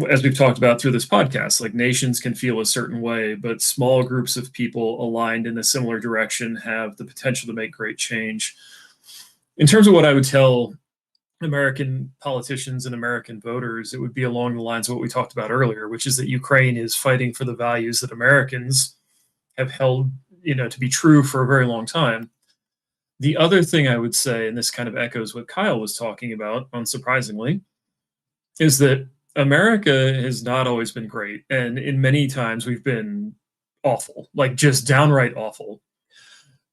as we've talked about through this podcast, like nations can feel a certain way, but small groups of people aligned in a similar direction have the potential to make great change. In terms of what I would tell American politicians and American voters, it would be along the lines of what we talked about earlier, which is that Ukraine is fighting for the values that Americans have held, to be true for a very long time. The other thing I would say, and this kind of echoes what Kyle was talking about, unsurprisingly, is that America has not always been great. And in many times we've been awful, like just downright awful.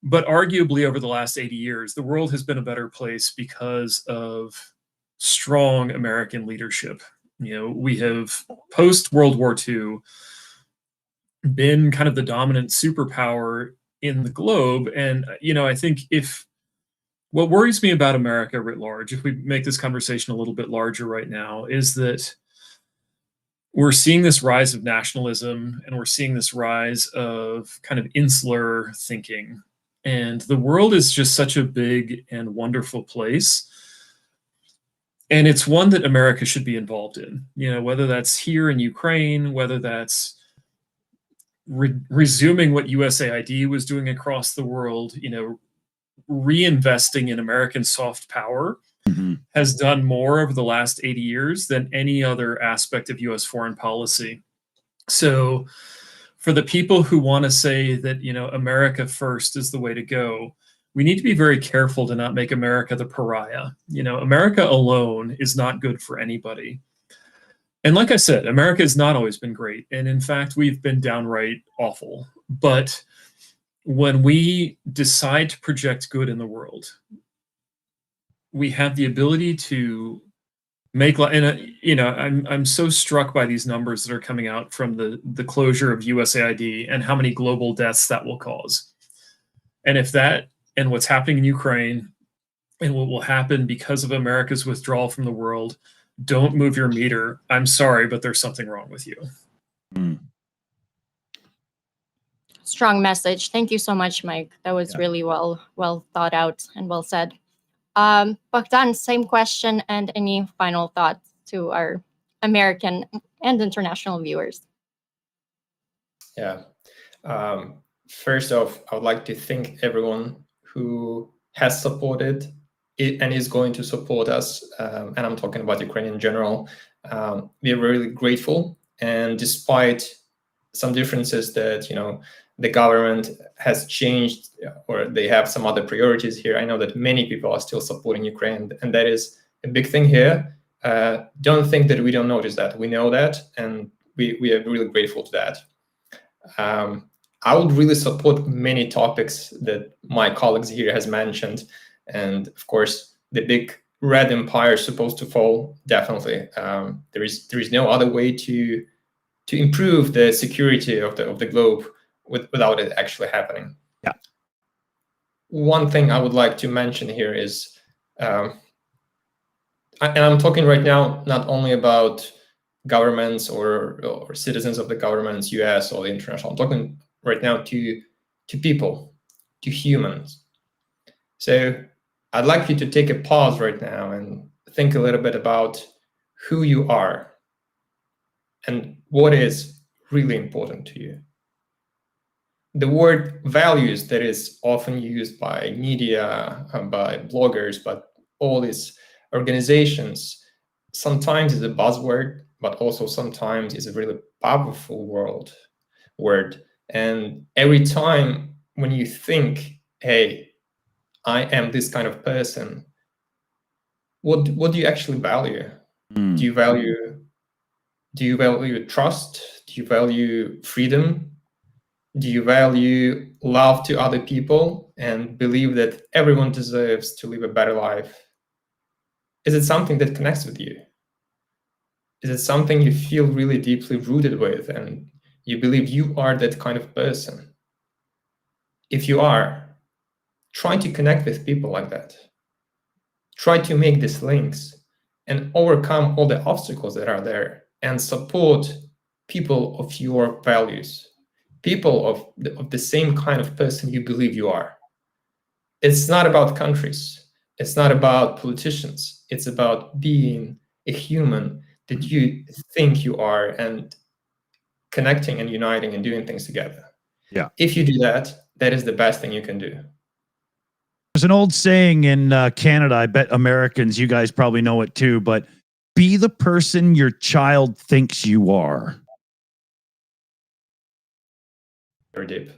But arguably over the last 80 years, the world has been a better place because of strong American leadership. We have, post-World War II, been kind of the dominant superpower in the globe. And, I think what worries me about America writ large, if we make this conversation a little bit larger right now, is that we're seeing this rise of nationalism and we're seeing this rise of kind of insular thinking. And the world is just such a big and wonderful place. And it's one that America should be involved in, whether that's here in Ukraine, whether that's resuming what USAID was doing across the world, reinvesting in American soft power has done more over the last 80 years than any other aspect of US foreign policy. So for the people who want to say that, America first is the way to go, we need to be very careful to not make America the pariah. America alone is not good for anybody. And like I said, America has not always been great. And in fact, we've been downright awful. But when we decide to project good in the world, we have the ability to make, and I'm so struck by these numbers that are coming out from the closure of USAID and how many global deaths that will cause. And if that, and what's happening in Ukraine, and what will happen because of America's withdrawal from the world, don't move your meter. I'm sorry, but there's something wrong with you. Strong message. Thank you so much, Mike. That was really well thought out and well said. Bogdan, same question, and any final thoughts to our American and international viewers? Yeah. First off, I would like to thank everyone who has supported it and is going to support us. And I'm talking about Ukraine in general. We are really grateful. And despite some differences that, the government has changed or they have some other priorities here, I know that many people are still supporting Ukraine. And that is a big thing here. Don't think that we don't notice that. We know that. And we are really grateful to that. I would really support many topics that my colleagues here has mentioned. And of course, the big red empire is supposed to fall, definitely. There is no other way to improve the security of the globe without it actually happening. Yeah. One thing I would like to mention here is, and I'm talking right now not only about governments or citizens of the governments, US or the international. I'm talking right now to people, to humans. So I'd like you to take a pause right now and think a little bit about who you are and what is really important to you. The word values that is often used by media, by bloggers, but all these organizations, sometimes is a buzzword, but also sometimes is a really powerful word. And every time when you think, hey, I am this kind of person, what do you actually value? Do you value trust? Do you value freedom? Do you value love to other people and believe that everyone deserves to live a better life? Is it something that connects with you? Is it something you feel really deeply rooted with and you believe you are that kind of person? If you are, try to connect with people like that. Try to make these links and overcome all the obstacles that are there and support people of your values, people of the same kind of person you believe you are. It's not about countries. It's not about politicians. It's about being a human that you think you are, and connecting and uniting and doing things together. Yeah. If you do that, that is the best thing you can do. There's an old saying in Canada, I bet Americans, you guys probably know it too, but be the person your child thinks you are. Very deep.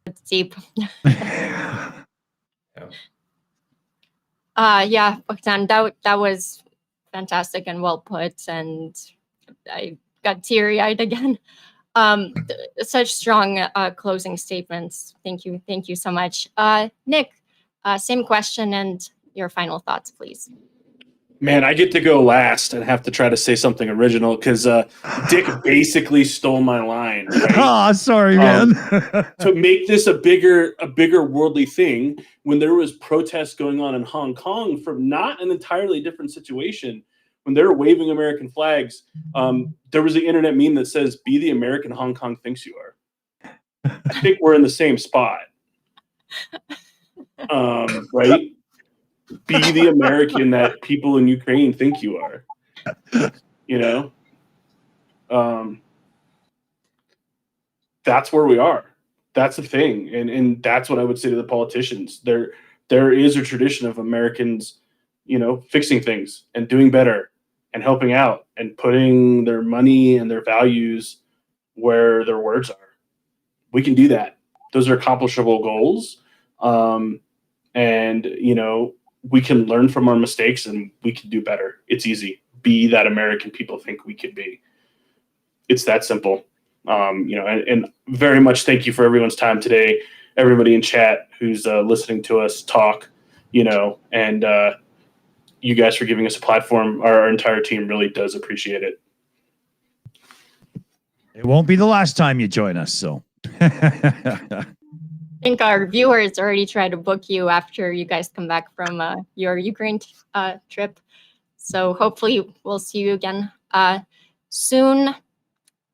It's deep. Yeah. Yeah, Bogdan, that was fantastic and well put, and I got teary-eyed again. Such strong closing statements. Thank you so much. Nick, same question and your final thoughts, please. Man, I get to go last and have to try to say something original because Dick basically stole my line. Right? Oh, sorry, man. To make this a bigger worldly thing, when there was protests going on in Hong Kong from not an entirely different situation, when they were waving American flags, there was an internet meme that says, "Be the American Hong Kong thinks you are." I think we're in the same spot, right? Be the American that people in Ukraine think you are. You know, that's where we are. That's the thing, and that's what I would say to the politicians. There is a tradition of Americans, you know, fixing things and doing better and helping out and putting their money and their values where their words are. We can do that. Those are accomplishable goals, and you know, we can learn from our mistakes and we can do better. It's easy. Be that American people think we could be. It's that simple. You know, and very much thank you for everyone's time today. Everybody in chat who's listening to us talk, you know, and you guys for giving us a platform. Our entire team really does appreciate it. It won't be the last time you join us, so. I think our viewers already tried to book you after you guys come back from your Ukraine trip. So hopefully we'll see you again soon.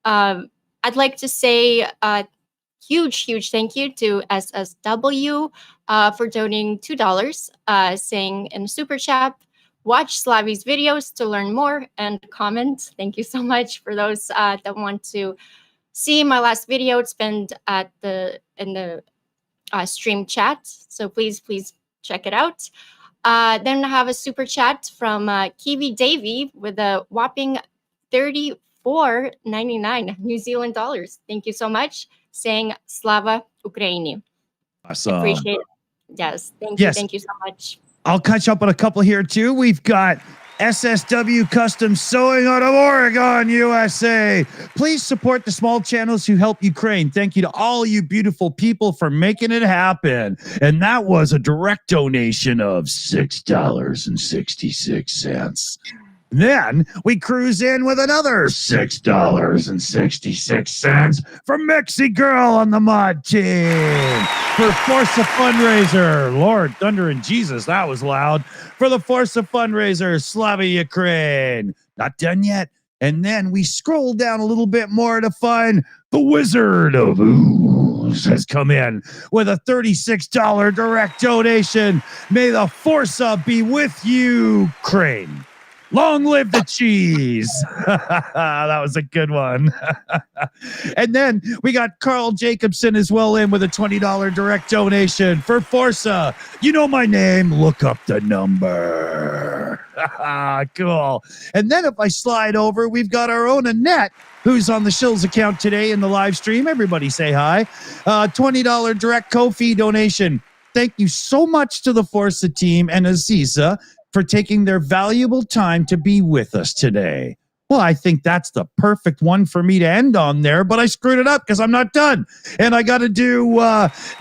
I'd like to say a huge thank you to SSW for donating $2, saying in Super Chat, watch Slavi's videos to learn more and comment. Thank you so much for those that want to see my last video. It's been in the stream chat, so please check it out. Then I have a super chat from Kiwi Davy with a whopping $34.99 New Zealand dollars. Thank you so much, saying Slava Ukraini. Awesome. Appreciate it. Yes, thank you so much. I'll catch up on a couple here too. We've got SSW Custom Sewing out of Oregon, USA. Please support the small channels who help Ukraine. Thank you to all you beautiful people for making it happen. And that was a direct donation of $6.66. Then we cruise in with another $6.66 from Mexi Girl on the mod team for Forca fundraiser. Lord, thunder and Jesus, that was loud. For the Forca fundraiser, Slava Ukraine. Not done yet. And then we scroll down a little bit more to find the Wizard of Ooze has come in with a $36 direct donation. May the Forca be with you, Ukraine. Long live the cheese. That was a good one. And then we got Carl Jacobson as well in with a $20 direct donation for Forca. You know my name. Look up the number. Cool. And then if I slide over, we've got our own Annette, who's on the Shills account today in the live stream. Everybody say hi. $20 direct Ko-fi donation. Thank you so much to the Forca team and Aziza for taking their valuable time to be with us today. Well, I think that's the perfect one for me to end on there, but I screwed it up because I'm not done. And I got to do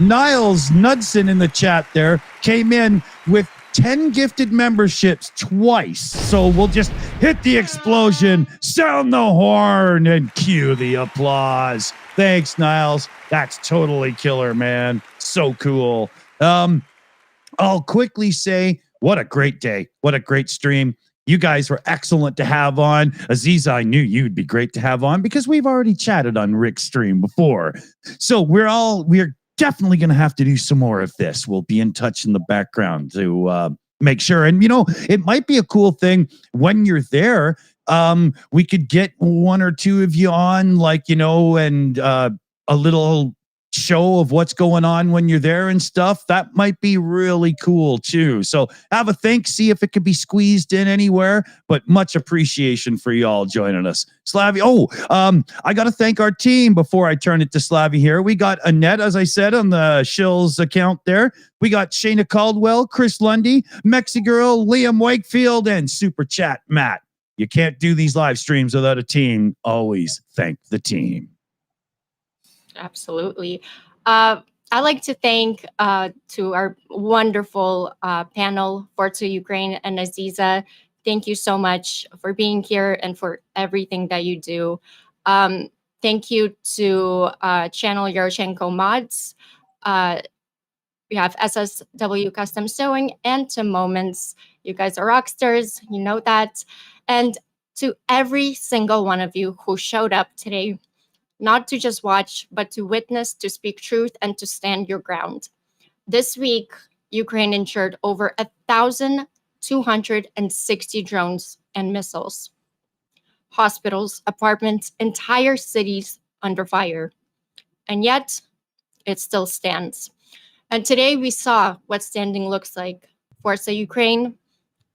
Niles Knudsen in the chat there, came in with 10 gifted memberships twice. So we'll just hit the explosion, sound the horn, and cue the applause. Thanks, Niles. That's totally killer, man. So cool. I'll quickly say, what a great day. What a great stream. You guys were excellent to have on. Aziza, I knew you'd be great to have on because we've already chatted on Rick's stream before. So we're definitely going to have to do some more of this. We'll be in touch in the background to make sure. And, you know, it might be a cool thing when you're there we could get one or two of you on, like, and a little show of what's going on when you're there and stuff. That might be really cool too. So have a think, see if it could be squeezed in anywhere, but much appreciation for y'all joining us. Slavy. I got to thank our team before I turn it to Slavy here. We got Annette, as I said, on the Shills account there. We got Shayna Caldwell, Chris Lundy, Mexi Girl, Liam Wakefield, and Super Chat Matt. You can't do these live streams without a team. Always thank the team. Absolutely. I'd like to thank to our wonderful panel, Forca Ukraine and Aziza. Thank you so much for being here and for everything that you do. Thank you to Channel Yaroshenko Mods. We have SSW Custom Sewing and to Moments. You guys are rock stars, you know that. And to every single one of you who showed up today, not to just watch, but to witness, to speak truth, and to stand your ground. This week, Ukraine insured over 1,260 drones and missiles. Hospitals, apartments, entire cities under fire. And yet, it still stands. And today we saw what standing looks like. Forca Ukraine,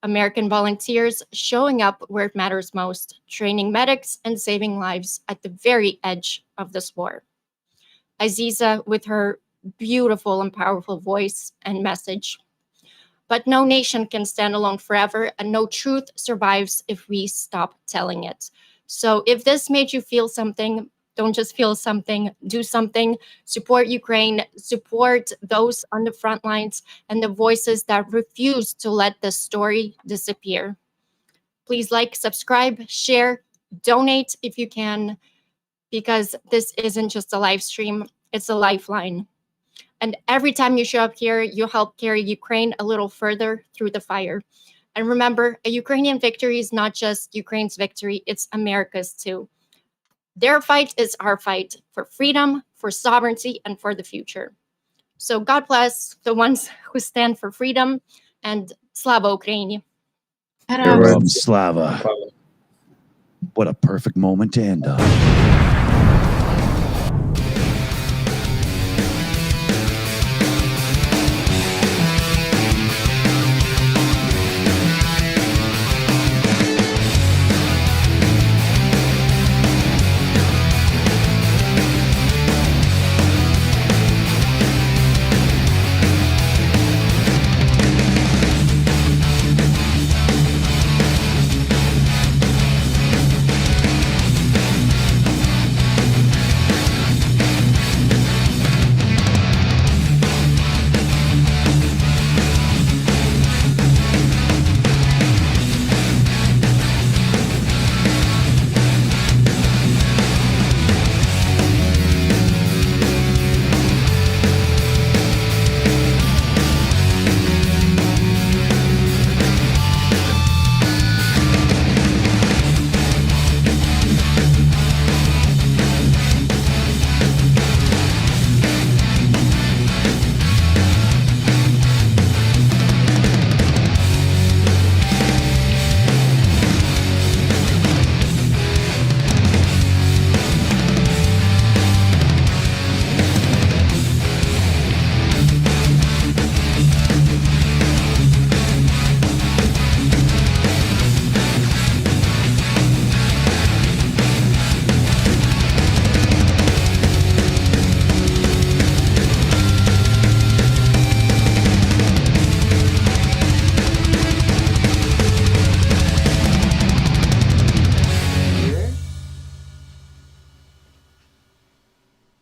American volunteers showing up where it matters most, training medics and saving lives at the very edge of this war. Aziza with her beautiful and powerful voice and message. But no nation can stand alone forever, and no truth survives if we stop telling it. So if this made you feel something, don't just feel something, do something. Support Ukraine, support those on the front lines and the voices that refuse to let this story disappear. Please like, subscribe, share, donate if you can, because this isn't just a live stream, it's a lifeline. And every time you show up here, you help carry Ukraine a little further through the fire. And remember, a Ukrainian victory is not just Ukraine's victory, it's America's too. Their fight is our fight for freedom, for sovereignty, and for the future. So God bless the ones who stand for freedom, and Slava Ukraini. Slava. What a perfect moment to end on.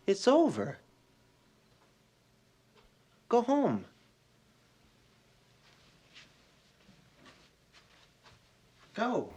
It's over. Go home. Go.